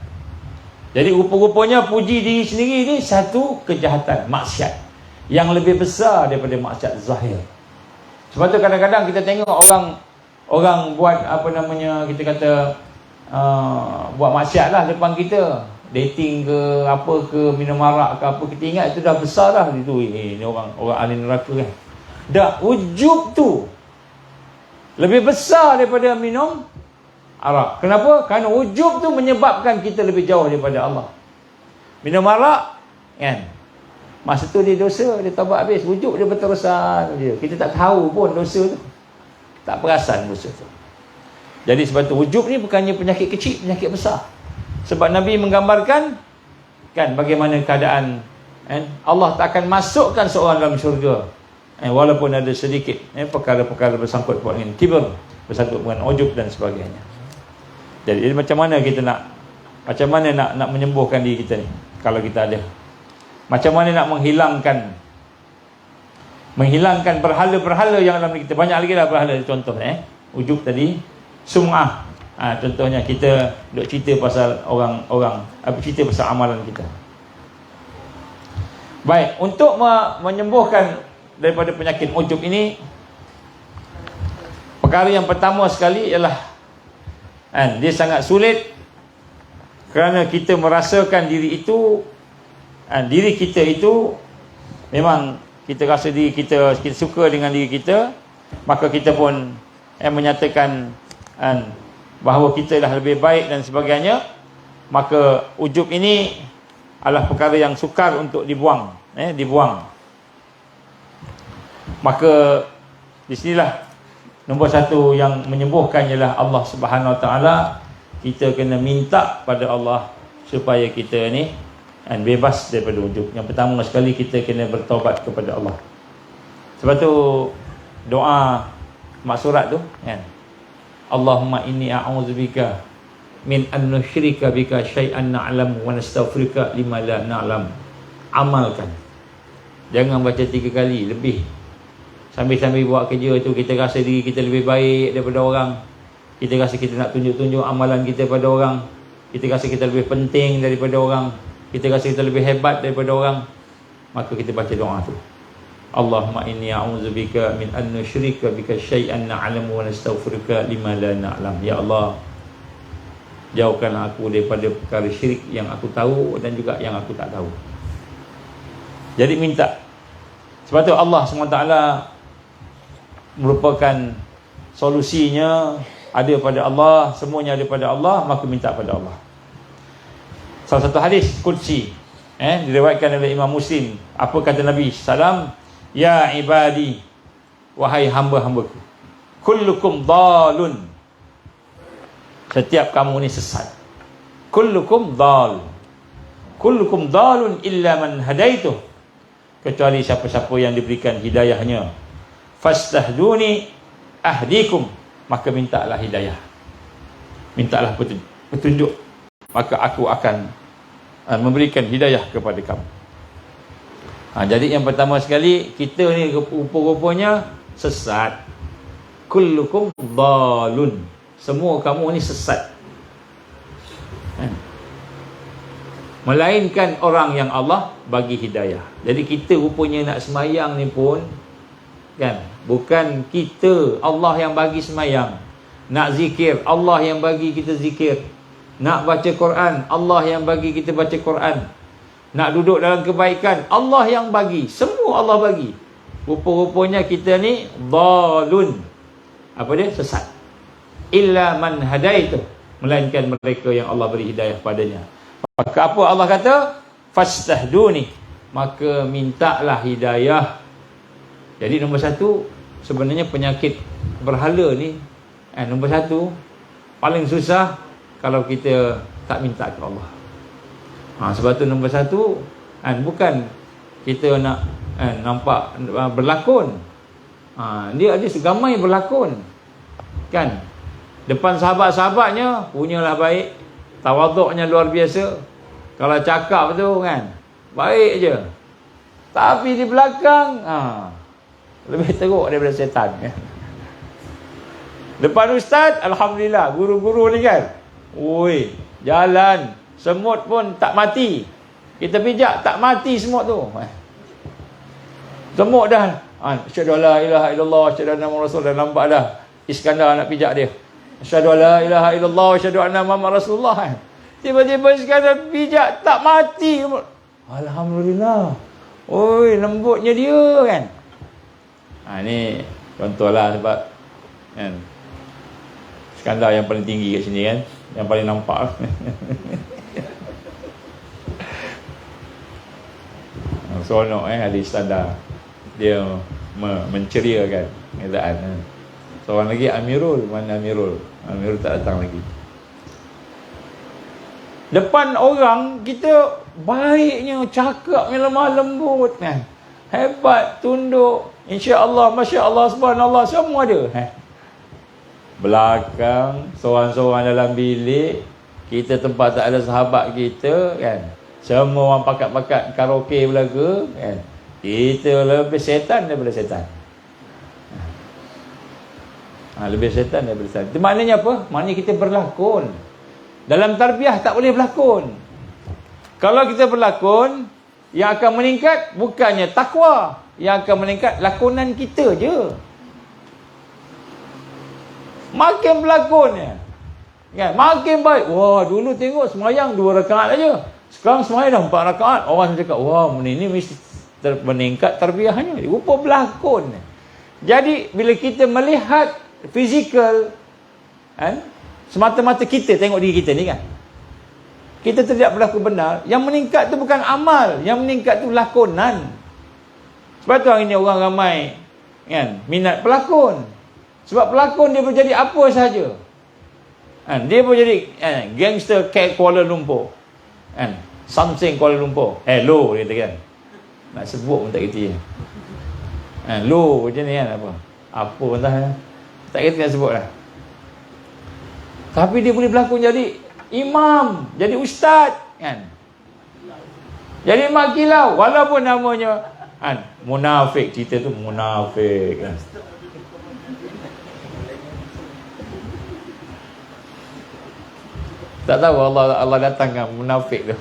Jadi rupa-rupanya puji diri sendiri ni satu kejahatan, maksiat yang lebih besar daripada maksiat zahir. Sebab tu kadang-kadang kita tengok orang buat apa namanya, kita kata buat maksiat lah depan kita, dating ke apa ke, minum arak ke apa, kita ingat itu dah besar dah itu. Ini orang ahli neraka kan. Dah ujub tu lebih besar daripada minum arak. Kenapa? Kerana ujub tu menyebabkan kita lebih jauh daripada Allah. Minum arak kan, masa tu dia dosa, dia taubat habis, ujub dia berterusan dia. Kita tak tahu pun dosa tu, tak perasan dosa tu. Jadi sebab tu ujub ni bukannya penyakit kecil, penyakit besar. Sebab Nabi menggambarkan kan bagaimana keadaan Allah tak akan masukkan seorang dalam syurga walaupun ada sedikit perkara-perkara bersangkut dengan kibr, bersangkut dengan ujub dan sebagainya. Jadi macam mana kita macam mana nak menyembuhkan diri kita ni kalau kita ada? Macam mana nak menghilangkan berhala-berhala yang dalam diri kita? Banyak lagi dah berhala. Contoh ujub tadi, sum'ah. Contohnya kita duk cerita pasal orang-orang, cerita pasal amalan kita. Baik, untuk menyembuhkan daripada penyakit ujub ini, perkara yang pertama sekali ialah dia sangat sulit kerana kita merasakan diri itu, diri kita itu memang kita rasa diri kita suka dengan diri kita, maka kita pun menyatakan bahawa kita dah lebih baik dan sebagainya. Maka ujub ini adalah perkara yang sukar untuk dibuang, dibuang. Maka di sinilah nombor satu yang menyembuhkan ialah Allah Subhanahu Wa Taala. Kita kena minta pada Allah supaya kita ni bebas daripada ujub. Yang pertama sekali kita kena bertaubat kepada Allah. Sebab tu doa maksurat tu Allahumma inni a'udzubika min an nusyrika bika syai'an na'lamu wa nastaghfiruka lima la na'lam. Amalkan. Jangan baca 3 kali lebih. Sambil-sambil buat kerja tu kita rasa diri kita lebih baik daripada orang. Kita rasa kita nak tunjuk-tunjuk amalan kita pada orang. Kita rasa kita lebih penting daripada orang. Kita rasa kita lebih hebat daripada orang. Maka kita baca doa tu. Allahumma inni a'udzubika min an nusyrika bika syai'an na'lamu wa nastaghfiruka lima la na'lam. Ya Allah, jauhkanlah aku daripada perkara syirik yang aku tahu dan juga yang aku tak tahu. Jadi minta. Sebab tu Allah SWT merupakan solusinya ada pada Allah, semuanya ada pada Allah, maka minta pada Allah. Salah satu hadis qudsi diriwayatkan oleh Imam Muslim. Apa kata Nabi sallam? Ya ibadi, wahai hamba-hambaku, kullukum dhalun. Setiap kamu ni sesat. Kullukum dhal. Kullukum dhalun illa man hadaituh. Kecuali siapa-siapa yang diberikan hidayahnya. Fastahduni ahdikum. Maka mintalah hidayah. Mintalah petunjuk. Maka aku akan memberikan hidayah kepada kamu. Jadi yang pertama sekali, kita ni rupa-rupanya sesat. Kullukum dhalun. Semua kamu ni sesat. Melainkan orang yang Allah bagi hidayah. Jadi kita rupanya nak semayang ni pun bukan kita, Allah yang bagi semayang. Nak zikir, Allah yang bagi kita zikir. Nak baca Quran, Allah yang bagi kita baca Quran. Nak duduk dalam kebaikan, Allah yang bagi. Semua Allah bagi. Rupa-rupanya kita ni dhalun. Apa dia? Sesat. Illa man hadaitu, melainkan mereka yang Allah beri hidayah padanya. Maka apa Allah kata? Fastahduni, maka mintalah hidayah. Jadi nombor satu, sebenarnya penyakit berhala ni nombor satu paling susah kalau kita tak minta ke Allah. Sebab tu nombor satu bukan kita nak nampak berlakon. Dia ada segamai berlakon depan sahabat-sahabatnya punyalah baik, tawaduknya luar biasa. Kalau cakap tu baik je. Tapi di belakang lebih teruk daripada setan. Depan ustaz, alhamdulillah, guru-guru ni oi, jalan semut pun tak mati. Kita pijak tak mati semut tu. Semut dah asyhadu alla ilaha illallah asyhadu anna muhammadar rasul, dah nampak dah Iskandar nak pijak dia. Asyhadu alla ilaha illallah asyhadu anna muhammadar rasulullah. Tiba-tiba Iskandar pijak tak mati. Alhamdulillah. Oi, lembutnya dia ni contohlah sebab Iskandar yang paling tinggi kat sini yang paling nampak. Seronok ada Iskandar. Dia menceriakan keadaan. Seorang lagi Amirul. Mana Amirul? Amirul tak datang lagi. Depan orang kita baiknya, cakapnya lemah lembut hebat, tunduk, insya-Allah, masya-Allah, subhanallah, semua ada. Belakang, seorang-seorang dalam bilik, kita tempat tak ada sahabat kita semua orang pakat-pakat karaoke belaga kita lebih setan daripada setan. Lebih setan daripada setan. Itu maknanya apa? Maknanya kita berlakon. Dalam tarbiyah tak boleh berlakon. Kalau kita berlakon, Yang akan meningkat bukannya takwa, yang akan meningkat lakonan kita je. Makin berlakonnya, kan? Makin baik. Wah, dulu tengok semayang 2 rakaat aja. Sekarang semayang dah 4 rakaat. Orang cakap, wah, ini mesti meningkat terbiahnya. Rupa berlakon. Jadi, bila kita melihat fizikal, kan? Semata-mata kita tengok diri kita ni kan. Kita tidak berlaku benar. Yang meningkat tu bukan amal. Yang meningkat tu lakonan. Sebab tu hari ni orang ramai, kan, minat pelakon. Sebab pelakon dia boleh jadi apa sahaja. Dia boleh jadi gangster cat Kuala Lumpur. Something Kuala Lumpur. Hello dia kata kan. Nak sebut pun tak kerti. Low macam ni kan apa. Apa pun tak kerti nak sebut lah. Tapi dia boleh berlakon jadi imam, jadi ustaz kan. Jadi mak kilau walaupun namanya munafik, cerita tu munafik kan. Tak tahu Allah datangkan munafik tu.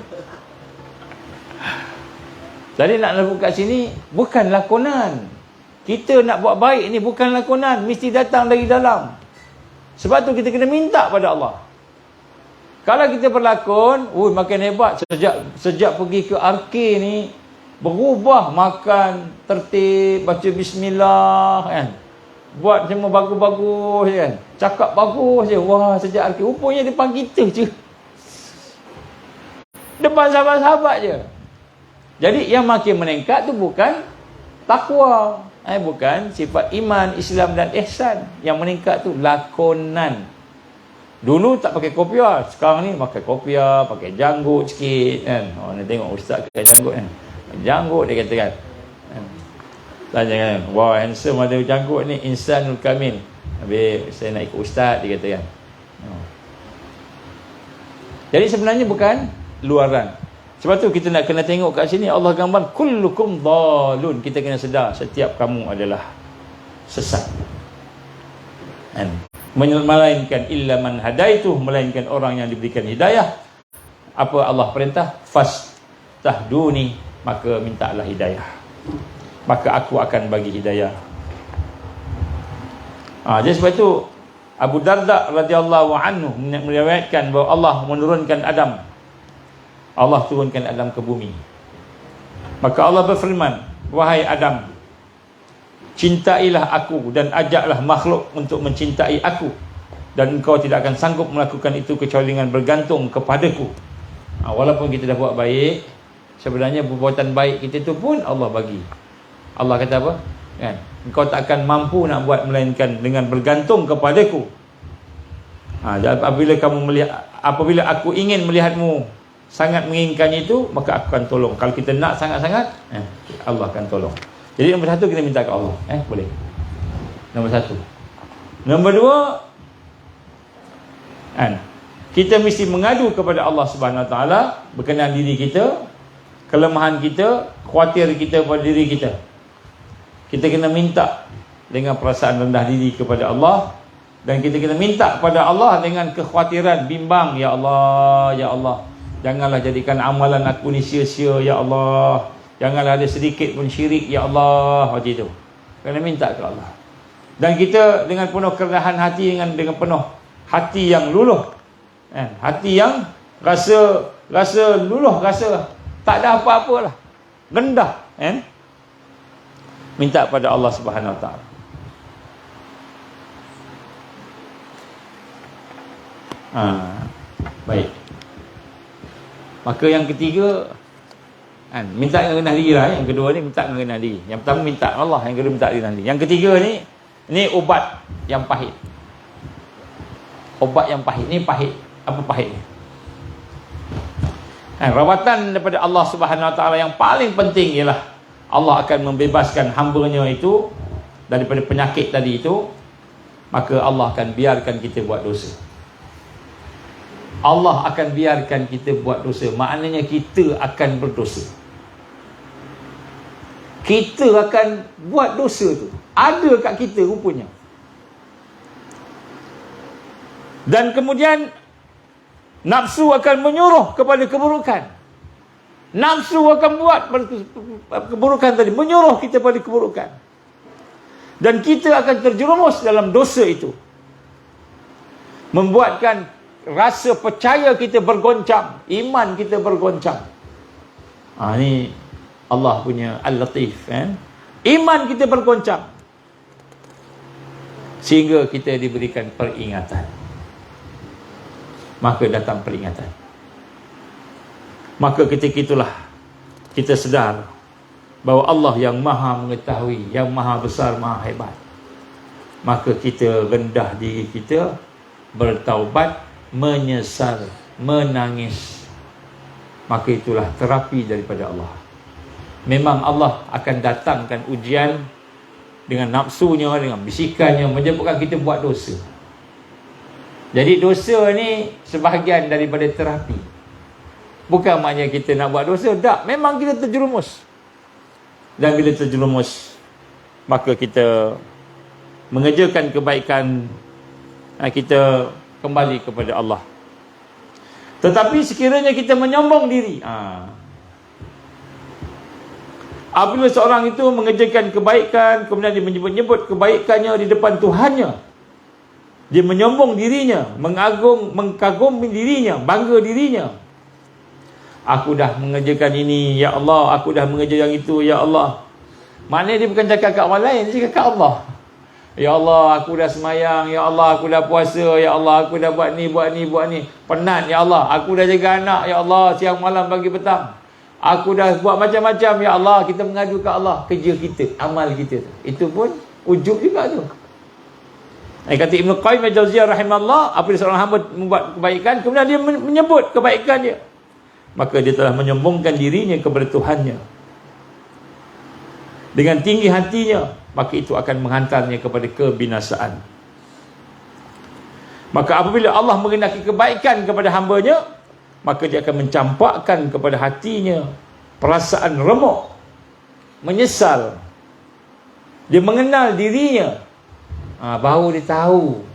Jadi nak lakukan kat sini bukan lakonan. Kita nak buat baik ni bukan lakonan, mesti datang dari dalam. Sebab tu kita kena minta pada Allah. Kalau kita berlakon, makin hebat. Sejak pergi ke arcade ni berubah, makan tertib, baca bismillah kan. Buat semua bagus-bagus kan. Cakap bagus je. Wah, sejak arcade. Rupanya depan kita je. Depan sahabat-sahabat je. Jadi yang makin meningkat tu bukan takwa. Bukan sifat iman, Islam dan ihsan. Yang meningkat tu lakonan. Dulu tak pakai kopiah. Sekarang ni pakai kopiah, pakai janggut sikit kan. Orang tengok ustaz pakai janggut kan. Janggut dia kata kan. Tanya kan, wah handsome ada janggut ni, insanul kamil. Habis saya nak ikut ustaz, dia kata kan. Jadi sebenarnya bukan luaran. Sebab tu kita nak kena tengok kat sini Allah gambar kullukum dhalun. Kita kena sedar setiap kamu adalah sesat. Melainkan illa man hadaitu, melainkan orang yang diberikan hidayah. Apa Allah perintah? Fastahduni, maka mintalah hidayah. Maka aku akan bagi hidayah. Jadi sebab itu Abu Darda radhiyallahu anhu meriwayatkan bahawa Allah menurunkan Adam. Allah turunkan Adam ke bumi. Maka Allah berfirman, wahai Adam, cintailah aku dan ajaklah makhluk untuk mencintai aku, dan engkau tidak akan sanggup melakukan itu kecuali dengan bergantung kepadaku. Walaupun kita dah buat baik, sebenarnya perbuatan baik kita tu pun Allah bagi. Allah kata apa? Kan? Engkau tak akan mampu nak buat melainkan dengan bergantung kepadaku. Apabila aku ingin melihatmu sangat menginginkannya itu, maka aku akan tolong. Kalau kita nak sangat-sangat, Allah akan tolong. Jadi nombor 1 kita minta ke Allah. Boleh. Nombor 1. Nombor 2, kita mesti mengadu kepada Allah Subhanahu Wa Taala berkenaan diri kita, kelemahan kita, khawatir kita pada diri kita. Kita kena minta dengan perasaan rendah diri kepada Allah, dan kita kena minta kepada Allah dengan kekhawatiran, bimbang, ya Allah, ya Allah, janganlah jadikan amalan aku ni sia-sia, ya Allah. Janganlah ada sedikit pun syirik, ya Allah. Macam itu. Kena minta ke Allah. Dan kita dengan penuh kerendahan hati, dengan penuh hati yang luluh. Hati yang rasa luluh, rasa tak ada apa-apa lah. Rendah. Minta pada Allah Subhanahu Wa Taala. Baik. Maka yang ketiga, minta dengan rendah diri lah. Yang kedua ni minta dengan rendah diri. Yang pertama minta Allah, yang kedua minta rendah diri. Yang ketiga ni ubat yang pahit. Ubat yang pahit. Ni pahit. Apa pahit ni? Rawatan daripada Allah Subhanahu Wa Taala yang paling penting ialah Allah akan membebaskan hamba-Nya itu daripada penyakit tadi itu. Maka Allah akan biarkan kita buat dosa. Allah akan biarkan kita buat dosa. Maknanya kita akan berdosa. Kita akan buat dosa tu. Ada kat kita rupanya. Dan kemudian nafsu akan menyuruh kepada keburukan. Nafsu akan buat keburukan tadi, menyuruh kita pada keburukan. Dan kita akan terjerumus dalam dosa itu. Membuatkan rasa percaya kita bergoncang, iman kita bergoncang. Ini Allah punya Al-Latif, Iman kita bergoncang. Sehingga kita diberikan peringatan. Maka datang peringatan. Maka ketika itulah kita sedar bahawa Allah yang maha mengetahui, yang maha besar, maha hebat. Maka kita rendah diri kita, bertaubat, menyesal, menangis. Maka itulah terapi daripada Allah. Memang Allah akan datangkan ujian dengan nafsunya, dengan bisikannya, menyebabkan kita buat dosa. Jadi dosa ni sebahagian daripada terapi. Bukan maknanya kita nak buat dosa, tak. Memang kita terjerumus. Dan bila terjerumus, maka kita mengerjakan kebaikan, kita kembali kepada Allah. Tetapi sekiranya kita menyombong diri, apabila seorang itu mengerjakan kebaikan, kemudian dia menyebut-nyebut kebaikannya di depan Tuhannya, dia menyombong dirinya, mengagumi dirinya, bangga dirinya. Aku dah mengerjakan ini, ya Allah. Aku dah mengerjakan yang itu, ya Allah. Maknanya dia bukan cakap kat orang lain, dia cakap kat Allah. Ya Allah, aku dah semayang. Ya Allah, aku dah puasa. Ya Allah, aku dah buat ni. Penat, ya Allah. Aku dah jaga anak, ya Allah. Siang, malam, pagi, petang. Aku dah buat macam-macam, ya Allah. Kita mengadu kat Allah. Kerja kita, amal kita. Itu pun ujub juga tu. Kata Ibn Qayyim al-Jauziyah rahimahullah, apabila seorang hamba membuat kebaikan, kemudian dia menyebut kebaikan dia, maka dia telah menyombongkan dirinya kepada Tuhannya. Dengan tinggi hatinya, maka itu akan menghantarnya kepada kebinasaan. Maka apabila Allah mengendaki kebaikan kepada hambanya, maka dia akan mencampakkan kepada hatinya perasaan remuk, menyesal. Dia mengenal dirinya, baru dia tahu,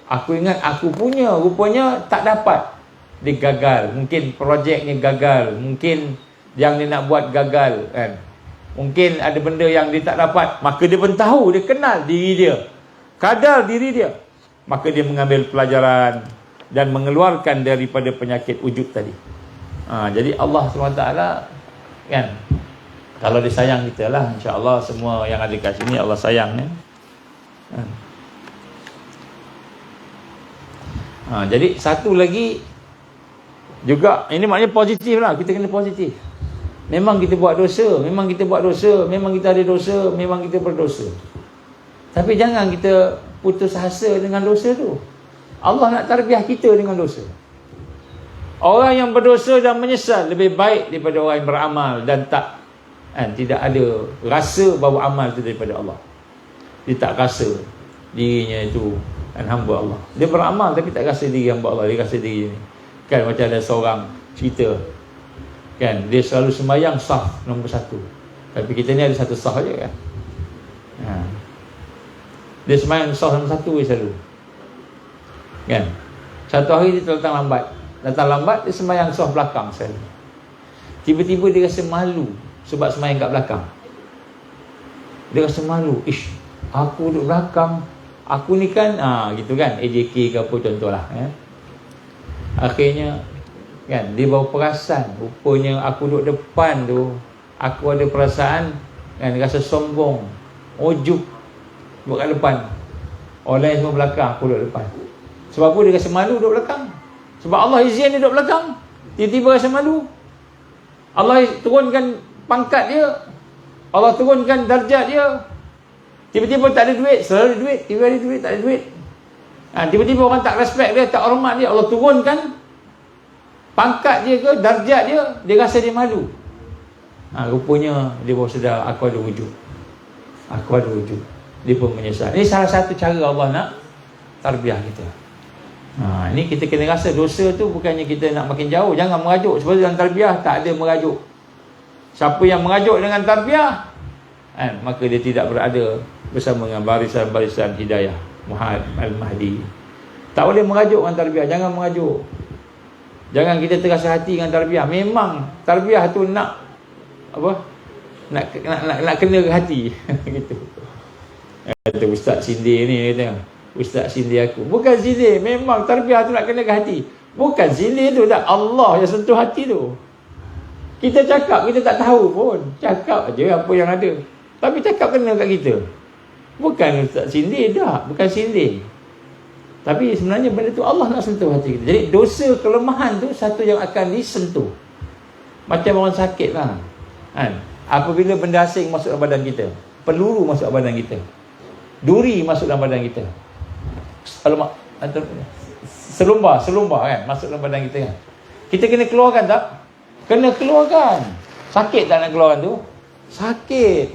aku ingat aku punya, rupanya tak dapat. Dia gagal, mungkin projeknya gagal, mungkin yang dia nak buat gagal, kan? Mungkin ada benda yang dia tak dapat. Maka dia pun tahu, dia kenal diri dia, kadar diri dia. Maka dia mengambil pelajaran dan mengeluarkan daripada penyakit wujud tadi. Jadi Allah SWT, kan, kalau dia sayang kita lah, insya-Allah semua yang ada kat sini Allah sayang, kan? Jadi satu lagi juga, ini maknanya positif lah. Kita kena positif. Memang kita buat dosa, memang kita buat dosa, memang kita ada dosa, memang kita berdosa. Tapi jangan kita putus asa dengan dosa tu. Allah nak tarbiyah kita dengan dosa. Orang yang berdosa dan menyesal lebih baik daripada orang yang beramal dan tidak ada rasa bahawa amal itu daripada Allah. Dia tak rasa dirinya itu hamba Allah. Dia beramal tapi tak rasa diri hamba Allah, dia rasa diri ni. Kan macam ada seorang cerita, kan, dia selalu sembahyang saf nombor 1, tapi kita ni ada satu saf je, kan. Dia sembahyang saf nombor 1 selalu, kan. Satu hari dia datang lambat, dia sembahyang saf belakang selalu. Tiba-tiba dia rasa malu sebab sembahyang kat belakang. Dia rasa malu, aku duduk belakang, aku ni kan gitu kan, AJK ke apa contohlah, Akhirnya, kan, dia baru perasan, rupanya aku duduk depan tu, aku ada perasaan, kan, rasa sombong, ujub duduk kat depan, orang lain semua belakang, aku duduk depan. Sebab apa dia rasa malu duduk belakang? Sebab Allah izin dia duduk belakang. Tiba-tiba rasa malu. Allah turunkan pangkat dia, Allah turunkan darjat dia. Tiba-tiba tak ada duit, selalu ada duit, tiba-tiba ada duit, tak ada duit. Tiba-tiba orang tak respect dia, tak hormat dia, Allah turunkan pangkat dia ke, darjat dia, dia rasa dia malu. Rupanya dia baru sedar, aku ada wujud. Dia pun menyesal. Ini salah satu cara Allah nak tarbiyah kita. Ini kita kena rasa dosa tu bukannya kita nak makin jauh. Jangan merajuk. Sebab dalam tarbiyah tak ada merajuk. Siapa yang merajuk dengan tarbiyah, maka dia tidak berada bersama dengan barisan-barisan hidayah Al-Mahdi. Tak boleh merajuk dengan tarbiyah. Jangan merajuk. Jangan kita terasa hati dengan tarbiyah. Memang tarbiyah tu nak apa? Nak kena ke hati. Gitu. Kata ustaz sindir ni, kata ustaz sindir aku. Bukan sindir, memang tarbiyah tu nak kena ke hati. Bukan sindir tu dah, Allah yang sentuh hati tu. Kita cakap, kita tak tahu pun. Cakap aja apa yang ada. Tapi cakap kena kat kita. Bukan ustaz sindir dah, bukan sindir. Tapi sebenarnya benda tu Allah nak sentuh hati kita. Jadi dosa kelemahan tu satu yang akan disentuh. Macam orang sakit lah kan? Apabila benda asing masuk dalam badan kita, peluru masuk dalam badan kita, duri masuk dalam badan kita, selumbar kan masuk dalam badan kita kan, kita kena keluarkan tak? Kena keluarkan. Sakit tak nak keluarkan tu? Sakit.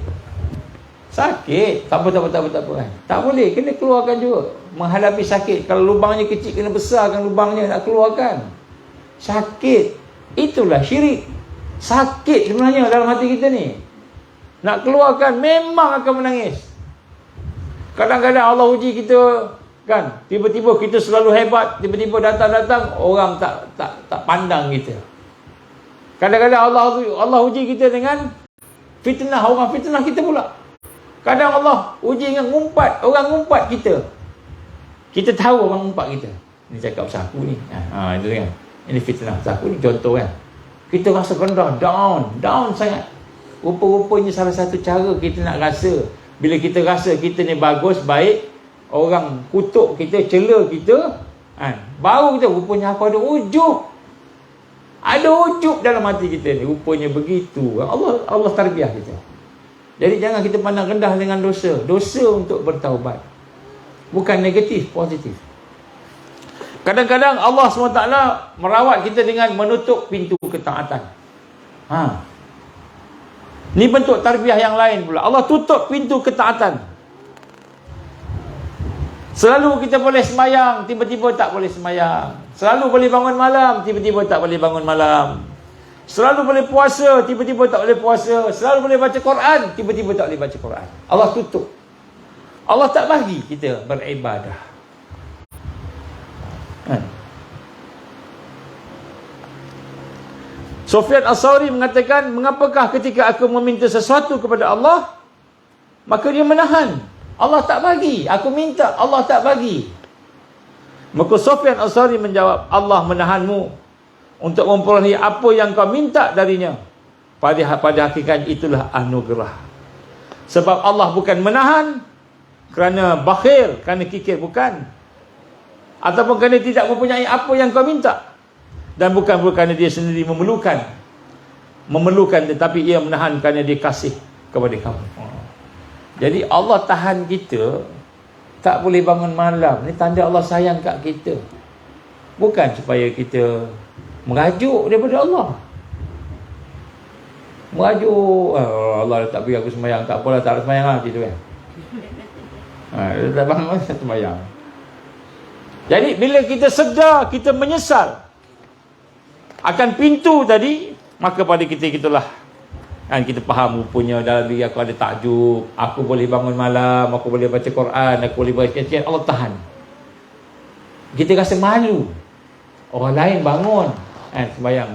Tak apa kan. Tak boleh, kena keluarkan juga. Menghadapi sakit, kalau lubangnya kecil kena besarkan lubangnya, nak keluarkan. Sakit. Itulah syirik. Sakit sebenarnya dalam hati kita ni. Nak keluarkan memang akan menangis. Kadang-kadang Allah uji kita kan, tiba-tiba kita selalu hebat, tiba-tiba datang-datang orang tak pandang kita. Kadang-kadang Allah uji kita dengan fitnah, orang fitnah kita pula. Kadang Allah uji dengan ngumpat, orang ngumpat kita. Kita tahu orang ngumpat kita. Ini cakap pasal aku ni. Itu kan. Ini fitnah pasal aku ni, contoh kan. Kita rasa rendah, down sangat. Rupa-rupanya salah satu cara kita nak rasa, bila kita rasa kita ni bagus, baik, orang kutuk kita, cela kita, baru kita rupanya aku ada ujub. Ada ujub dalam hati kita ni, rupanya begitu. Allah tarbiyah kita. Jadi jangan kita pandang rendah dengan dosa. Dosa untuk bertaubat. Bukan negatif, positif. Kadang-kadang Allah SWT merawat kita dengan menutup pintu ketaatan. Ni bentuk tarbiyah yang lain pula. Allah tutup pintu ketaatan. Selalu kita boleh sembahyang, tiba-tiba tak boleh sembahyang. Selalu boleh bangun malam, tiba-tiba tak boleh bangun malam. Selalu boleh puasa, tiba-tiba tak boleh puasa. Selalu boleh baca Quran, tiba-tiba tak boleh baca Quran. Allah tutup. Allah tak bagi kita beribadah. Sufyan As-Sawri mengatakan, mengapakah ketika aku meminta sesuatu kepada Allah, maka dia menahan. Allah tak bagi. Aku minta, Allah tak bagi. Maka Sufyan As-Sawri menjawab, Allah menahanmu untuk memperoleh apa yang kau minta darinya. Pada hakikat itulah anugerah. Sebab Allah bukan menahan kerana bakhil, kerana kikir, bukan. Ataupun kerana tidak mempunyai apa yang kau minta. Dan bukan kerana dia sendiri memerlukan, tetapi ia menahan kerana dia kasih kepada kamu. Jadi Allah tahan kita, tak boleh bangun malam. Ni tanda Allah sayang kat kita. Bukan supaya kita merajuk daripada Allah. Merajuk, Allah tak bagi aku sembahyang, tak apalah, tak ada sembahyang lah, gitu kan. Dia tak bangun, sembahyang. Jadi bila kita sedar, kita menyesal akan pintu tadi, maka pada kita itulah kan, kita faham rupanya dalam diri aku ada takjub, aku boleh bangun malam, aku boleh baca Quran, aku boleh baca sekian, Allah tahan. Kita rasa malu. Orang lain bangun sembahyang.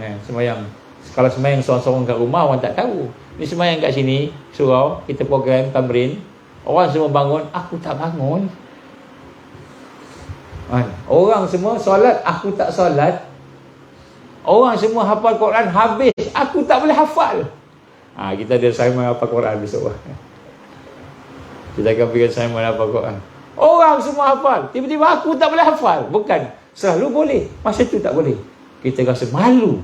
Kalau sembahyang seorang-seorang kat rumah, orang tak tahu. Ni sembahyang kat sini, surau, kita program tamrin, orang semua bangun, aku tak bangun. Orang semua solat, aku tak solat. Orang semua hafal Quran habis, aku tak boleh hafal. Kita ada assignment hafal Quran besok. Kita akan pergi assignment hafal Quran. Orang semua hafal, tiba-tiba aku tak boleh hafal. Bukan, selalu boleh, masa tu tak boleh. Kita rasa malu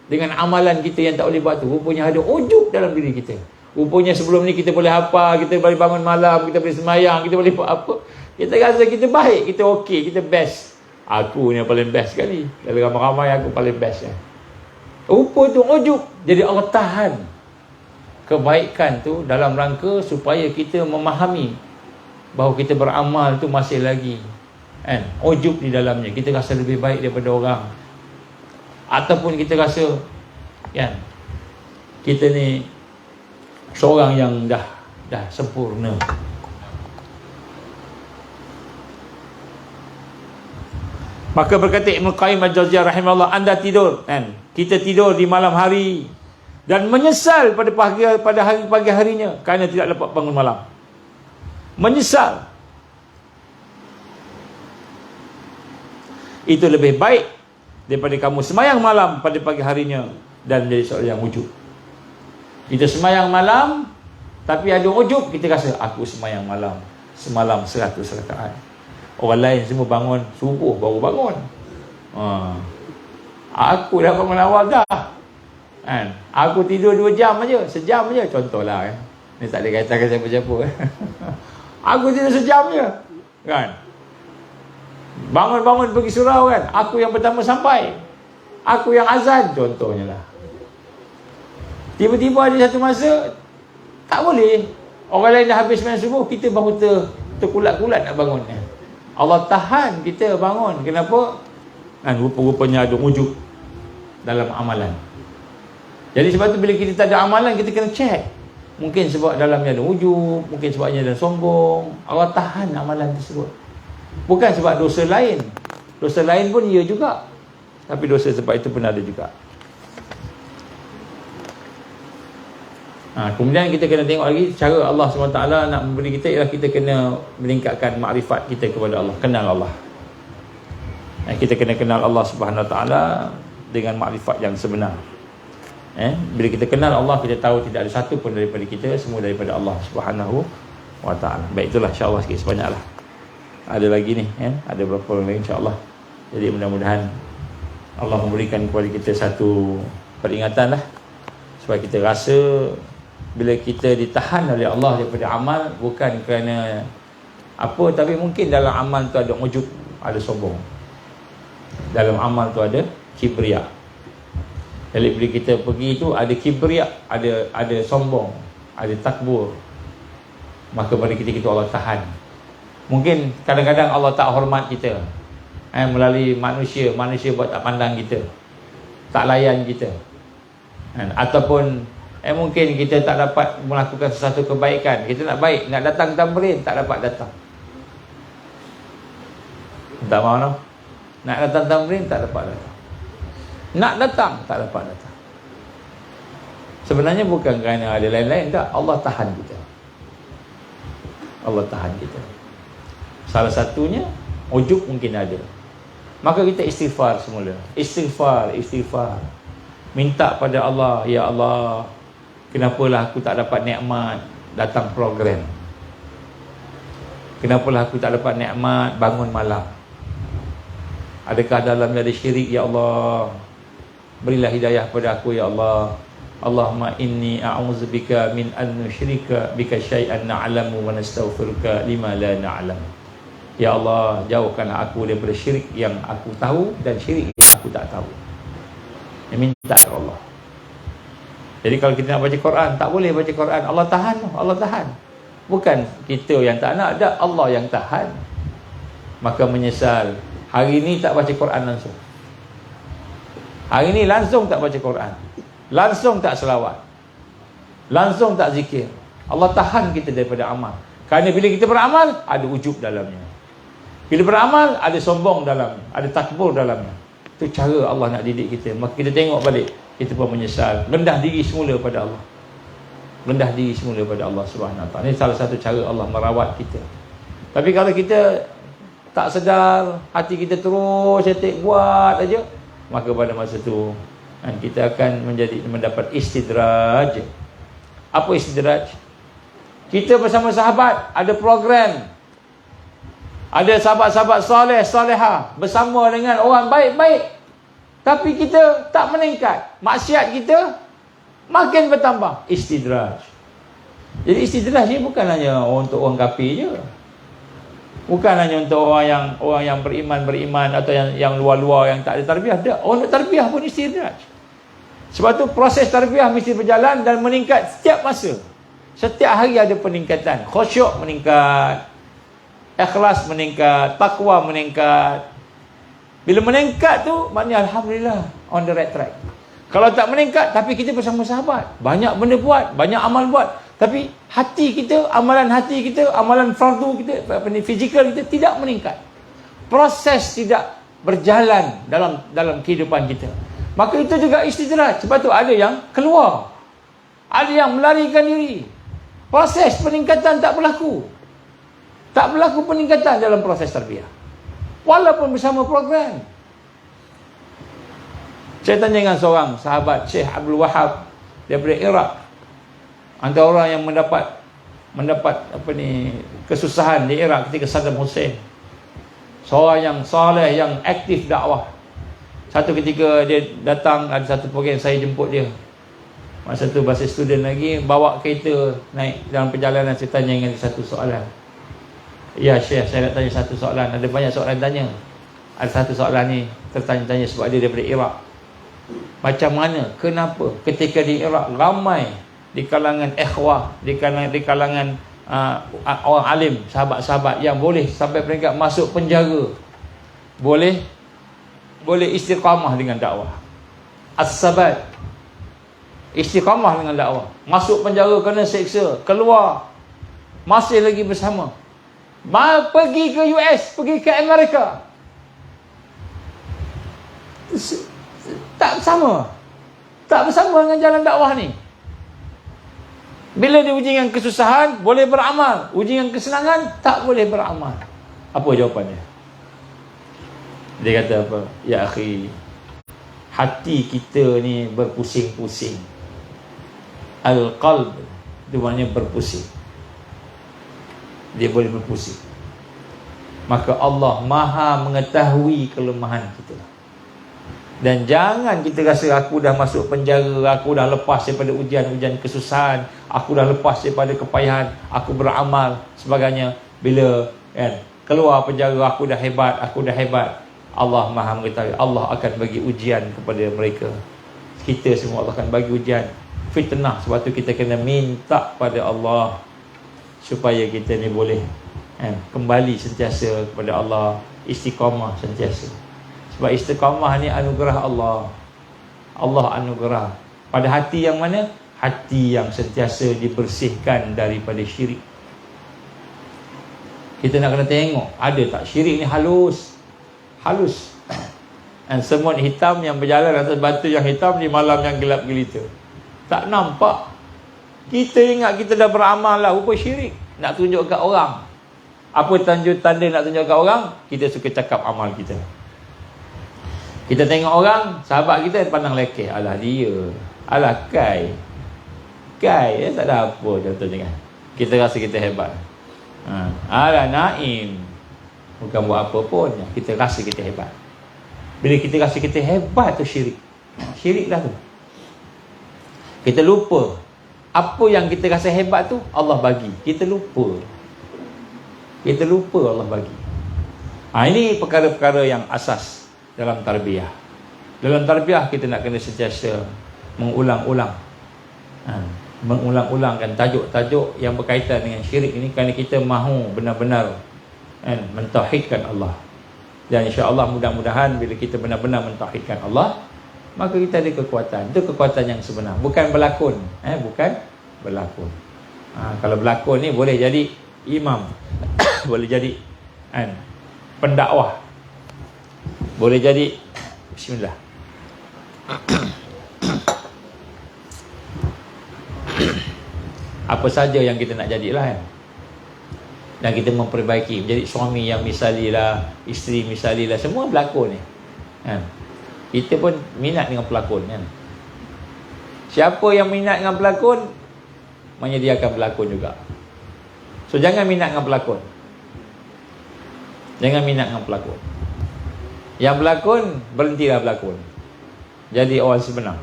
dengan amalan kita yang tak boleh buat tu. Rupanya ada ujub dalam diri kita. Rupanya sebelum ni kita boleh hafal, kita boleh bangun malam, kita boleh sembahyang, kita boleh buat apa. Kita rasa kita baik, kita okey, kita best. Aku ni yang paling best sekali. Dalam ramai-ramai aku paling best. Rupa tu ujub. Jadi Allah tahan kebaikan tu dalam rangka supaya kita memahami bahawa kita beramal tu masih lagi ujub di dalamnya. Kita rasa lebih baik daripada orang. Ataupun kita rasa kita ni seorang yang dah sempurna. Maka berkata Ibnu Qayyim al-Jauziyah rahimahullah, anda tidur kan? Kita tidur di malam hari dan menyesal pada pagi harinya kerana tidak dapat bangun malam. Menyesal. Itu lebih baik daripada kamu semayang malam pada pagi harinya dan menjadi seorang yang ujub. Kita semayang malam tapi ada ujub, kita rasa aku semayang malam semalam 100 rakaat. Orang lain semua bangun subuh baru bangun. Aku dah bangun awal dah. Kan? Aku tidur 2 jam aja, sejam aja contohlah kan. Ni tak ada kaitan siapa-siapa. Aku tidur sejam je. Kan? Bangun-bangun pergi surau kan. Aku yang pertama sampai. Aku yang azan contohnya lah. Tiba-tiba ada satu masa tak boleh. Orang lain dah habis sembahyang subuh, kita baru terkulat-kulat nak bangun. Allah tahan kita bangun. Kenapa? Kan rupa-rupanya ada ujub dalam amalan. Jadi sebab tu bila kita tak ada amalan, kita kena check. Mungkin sebab dalamnya ada ujub, mungkin sebabnya ada sombong. Allah tahan amalan tersebut. Bukan sebab dosa lain. Dosa lain pun ia juga. Tapi dosa sebab itu pun ada juga. Kemudian kita kena tengok lagi cara Allah SWT nak memberi kita, ialah kita kena meningkatkan makrifat kita kepada Allah. Kenal Allah. Kita kena kenal Allah SWT dengan makrifat yang sebenar. Bila kita kenal Allah, kita tahu tidak ada satu pun daripada kita, semua daripada Allah SWT. Baik, itulah insyaAllah sikit sebanyaklah. Ada lagi ni, ada berapa orang lagi insyaAllah. Jadi mudah-mudahan Allah memberikan kepada kita satu peringatan lah, supaya kita rasa bila kita ditahan oleh Allah daripada amal, bukan kerana apa, tapi mungkin dalam amal tu ada ujub, ada sombong. Dalam amal tu ada kibriya. Jadi bila kita pergi tu ada kibriya, ada sombong, ada takbur, maka pada kita Allah tahan. Mungkin kadang-kadang Allah tak hormat kita, melalui manusia buat tak pandang kita, tak layan kita, ataupun mungkin kita tak dapat melakukan sesuatu kebaikan. Kita nak baik, nak datang tamrin, tak dapat datang. Tak mahu no? Nak datang tamrin, tak dapat datang. Nak datang, tak dapat datang. Sebenarnya bukan kerana ada lain-lain, tak. Allah tahan kita. Allah tahan kita. Salah satunya ujub mungkin ada. Maka kita istighfar semula. Istighfar. Minta pada Allah, ya Allah, kenapalah aku tak dapat nikmat datang program? Kenapalah aku tak dapat nikmat bangun malam? Adakah dalamnya ada syirik, ya Allah? Berilah hidayah pada aku, ya Allah. Allahumma inni a'udzubika min an nusyrika bika syai'an na'lamu wa nastaghfiruka lima la na'lam. Ya Allah, jauhkanlah aku daripada syirik yang aku tahu dan syirik yang aku tak tahu. Minta kepada Allah. Jadi kalau kita nak baca Quran, tak boleh baca Quran, Allah tahan. Allah tahan. Bukan kita yang tak nak, ada Allah yang tahan. Maka menyesal, hari ni tak baca Quran langsung. Hari ni langsung tak baca Quran, langsung tak selawat, langsung tak zikir. Allah tahan kita daripada amal. Kerana bila kita beramal, ada ujub dalamnya. Bila beramal, ada sombong dalamnya, ada takbur dalamnya. Itu cara Allah nak didik kita. Maka kita tengok balik, kita pun menyesal. Rendah diri semula pada Allah. Rendah diri semula pada Allah SWT. Ini salah satu cara Allah merawat kita. Tapi kalau kita tak sedar, hati kita terus cetek buat aja, maka pada masa tu kita akan mendapat istidraj. Apa istidraj? Kita bersama sahabat ada program, ada sahabat-sahabat soleh, soleha bersama dengan orang baik-baik, tapi kita tak meningkat. Maksiat kita makin bertambah. Istidraj. Jadi istidraj ni bukan hanya untuk orang kafir je, bukan hanya untuk orang yang beriman atau yang luar-luar yang tak ada tarbiyah. Ada orang tarbiyah pun istidraj. Sebab tu proses tarbiyah mesti berjalan dan meningkat setiap masa. Setiap hari ada peningkatan. Khusyuk meningkat, ikhlas meningkat, takwa meningkat. Bila meningkat tu, maknanya alhamdulillah on the right track. Kalau tak meningkat, tapi kita bersama sahabat, banyak benda buat, banyak amal buat, tapi hati kita, amalan hati kita, amalan fardu kita, fizikal kita tidak meningkat. Proses tidak berjalan dalam kehidupan kita. Maka itu juga istidraj. Sebab tu ada yang keluar, ada yang melarikan diri. Proses peningkatan tak berlaku. Tak berlaku peningkatan dalam proses tarbiyah, walaupun bersama program. Saya tanya dengan seorang sahabat, Syekh Abdul Wahab daripada Iraq, antara orang yang mendapat kesusahan di Iraq ketika Saddam Hussein. Seorang yang soleh, yang aktif dakwah. Satu ketika dia datang, ada satu program, saya jemput dia. Masa tu masih student lagi, bawa kereta naik dalam perjalanan, saya tanya dengan dia satu soalan. Ya Syekh, saya nak tanya satu soalan. Ada banyak soalan tanya. Ada satu soalan ni tertanya-tanya sebab dia daripada Iraq. Macam mana, kenapa ketika di Iraq ramai di kalangan ikhwah, di kalangan orang alim, sahabat-sahabat yang boleh sampai peringkat masuk penjara, boleh istiqamah dengan dakwah. As-sabat, istiqamah dengan dakwah. Masuk penjara kena seksa, keluar masih lagi bersama. Pergi ke US, pergi ke Amerika, tak bersama dengan jalan dakwah ni. Bila diuji dengan kesusahan, boleh beramal. Uji dengan kesenangan, tak boleh beramal. Apa jawapannya? Dia kata apa? Ya akhi, hati kita ni berpusing-pusing. Al-qalb itu maknanya berpusing. Dia boleh berpusing. Maka Allah Maha mengetahui kelemahan kita. Dan jangan kita rasa aku dah masuk penjara, aku dah lepas daripada ujian-ujian kesusahan, aku dah lepas daripada kepayahan, aku beramal sebagainya. Bila keluar penjara, aku dah hebat. Allah Maha mengetahui. Allah akan bagi ujian kepada mereka. Kita semua Allah akan bagi ujian, fitnah. Sebab tu kita kena minta pada Allah supaya kita ni boleh kembali sentiasa kepada Allah, istiqamah sentiasa. Sebab istiqamah ni anugerah Allah. Allah anugerah. Pada hati yang mana? Hati yang sentiasa dibersihkan daripada syirik. Kita nak kena tengok, ada tak syirik ni halus. Dan semut hitam yang berjalan atas batu yang hitam di malam yang gelap gelita. Tak nampak. Kita ingat kita dah beramal lah, rupa syirik. Nak tunjuk kat orang. Apa tanda nak tunjuk kat orang? Kita suka cakap amal kita. Kita tengok orang, sahabat kita pandang lekeh. Alah dia, alah Kai, tak ada apa, contohnya kan. Kita rasa kita hebat. Alah Naim, bukan buat apa pun, kita rasa kita hebat. Bila kita rasa kita hebat tu syirik. Syirik dah tu. Kita lupa apa yang kita rasa hebat tu Allah bagi. Kita lupa Allah bagi. Ini perkara-perkara yang asas dalam tarbiyah. Dalam tarbiyah kita nak kena sentiasa mengulang-ulangkan tajuk-tajuk yang berkaitan dengan syirik ini, kerana kita mahu benar-benar mentauhidkan Allah. Dan insya-Allah mudah-mudahan bila kita benar-benar mentauhidkan Allah, maka kita ada kekuatan. Itu kekuatan yang sebenar, bukan berlakon. Bukan berlakon. Kalau berlakon ni boleh jadi imam, boleh jadi pendakwah, boleh jadi bismillah. Apa saja yang kita nak jadilah dan kita memperbaiki, menjadi suami yang misalilah, isteri misalilah, semua berlakon ni kita pun minat dengan pelakon kan. Siapa yang minat dengan pelakon, menyediakan pelakon juga. So jangan minat dengan pelakon. Yang berlakon, berhentilah berlakon. Jadi orang sebenar.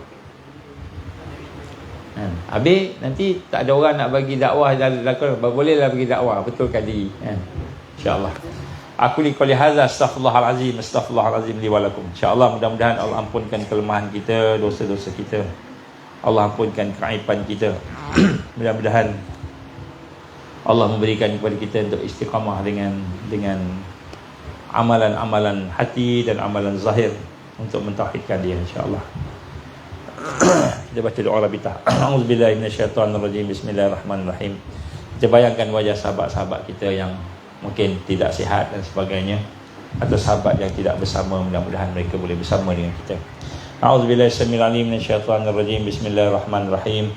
Habis nanti tak ada orang nak bagi dakwah dan lakon, bolehlah bagi dakwah, betulkan diri. InsyaAllah. Aku liqali hadza astaghfirullahalazim li wa lakum. InsyaAllah mudah-mudahan Allah ampunkan kelemahan kita, dosa-dosa kita. Allah ampunkan keaiban kita. Mudah-mudahan Allah memberikan kepada kita untuk istiqamah dengan amalan-amalan hati dan amalan zahir untuk mentauhidkan dia insya-Allah. Kita baca doa rabita. Auzubillahi minasyaitonirrajim. Bismillahirrahmanirrahim. Kita bayangkan wajah sahabat-sahabat kita yang mungkin tidak sihat dan sebagainya. atau sahabat yang tidak bersama, mudah-mudahan mereka boleh bersama dengan kita. A'udzubillahi samil alim minasyaitonir rajim. Bismillahirrahmanirrahim.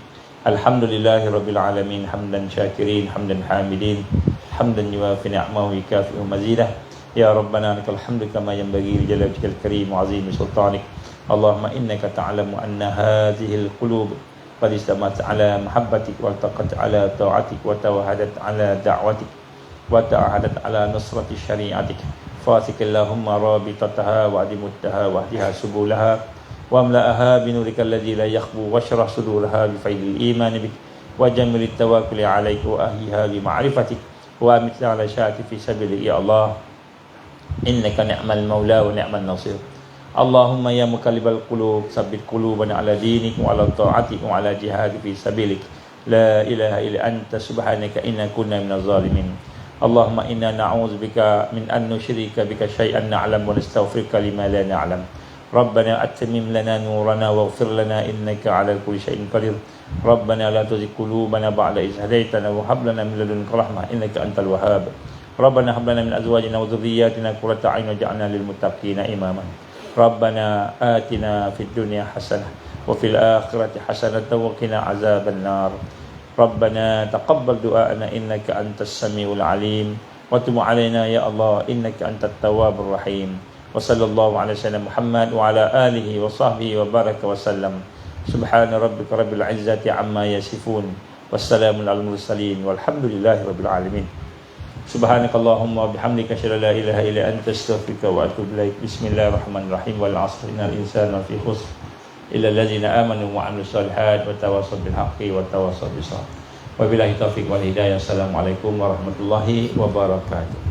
Alhamdulillahirabbil alamin, hamdan syakirin, hamdan hamidin, hamdan yuwafi ni'amahu wa yukafi'u mazidah. Ya Rabbana lakal hamdu kama yanbaghi li jalali wajhikal karim wa 'azimi sultanik. Allahumma innaka ta'lamu anna hadhil qulub qad istamat ala mahabbatik wa taqat ala ta'atik wa tawahadat ala da'watik wa ta'ahadat ala nusrati syari'atik. Fasik Allahumma rabitataha wa adimuttaha wa ahdiha subulaha واملأها بنورك الذي لا يخبو واشرح صدورها بفيض الإيمان بك وجمل التوكل عليك وأهلها بمعرفتك وأمت على شاة في سبيلك يا الله إنك نعم المولى ونعم النصير. اللهم يا مقلب القلوب ثبت قلوبنا على دينك وعلى طاعتك وعلى جهاد في سبيلك. لا إله إلا أنت سبحانك إنا كنا من الظالمين. اللهم إنا نعوذ بك من أن نشرك بك شيئا نعلم ونستغفرك لما لا نعلم. ربنا أتمم لنا نورنا واغفر لنا إنك على كل شيء قدير. ربنا لا تزغ قلوبنا بعد إذ هديتنا وهب لنا من لدنك رحمة إنك أنت الوهاب. ربنا هب لنا من أزواجنا وذرياتنا قرة أعين واجعلنا للمتقين إماما. ربنا آتنا في الدنيا حسنة وفي الآخرة حسنة وقنا عذاب النار. ربنا تقبل دعاءنا إنك أنت السميع العليم وتب علينا يا الله إنك أنت التواب الرحيم. وصلى الله على سيدنا محمد وعلى آله وصحبه وبارك وسلم. سبحان ربك رب العزة عما يصفون والسلام على المرسلين والحمد لله رب العالمين. سبحانك اللهم وبحمدك أشهد أن لا إله إلا أنت أستغفرك وأتوب إليك. بسم الله الرحمن الرحيم. والعصر إن الإنسان لفي خسر إلا الذين آمنوا وعملوا الصالحات وتواصوا بالحق وتواصوا بالصبر. وبالله التوفيق والهداية. السلام عليكم ورحمة الله وبركاته.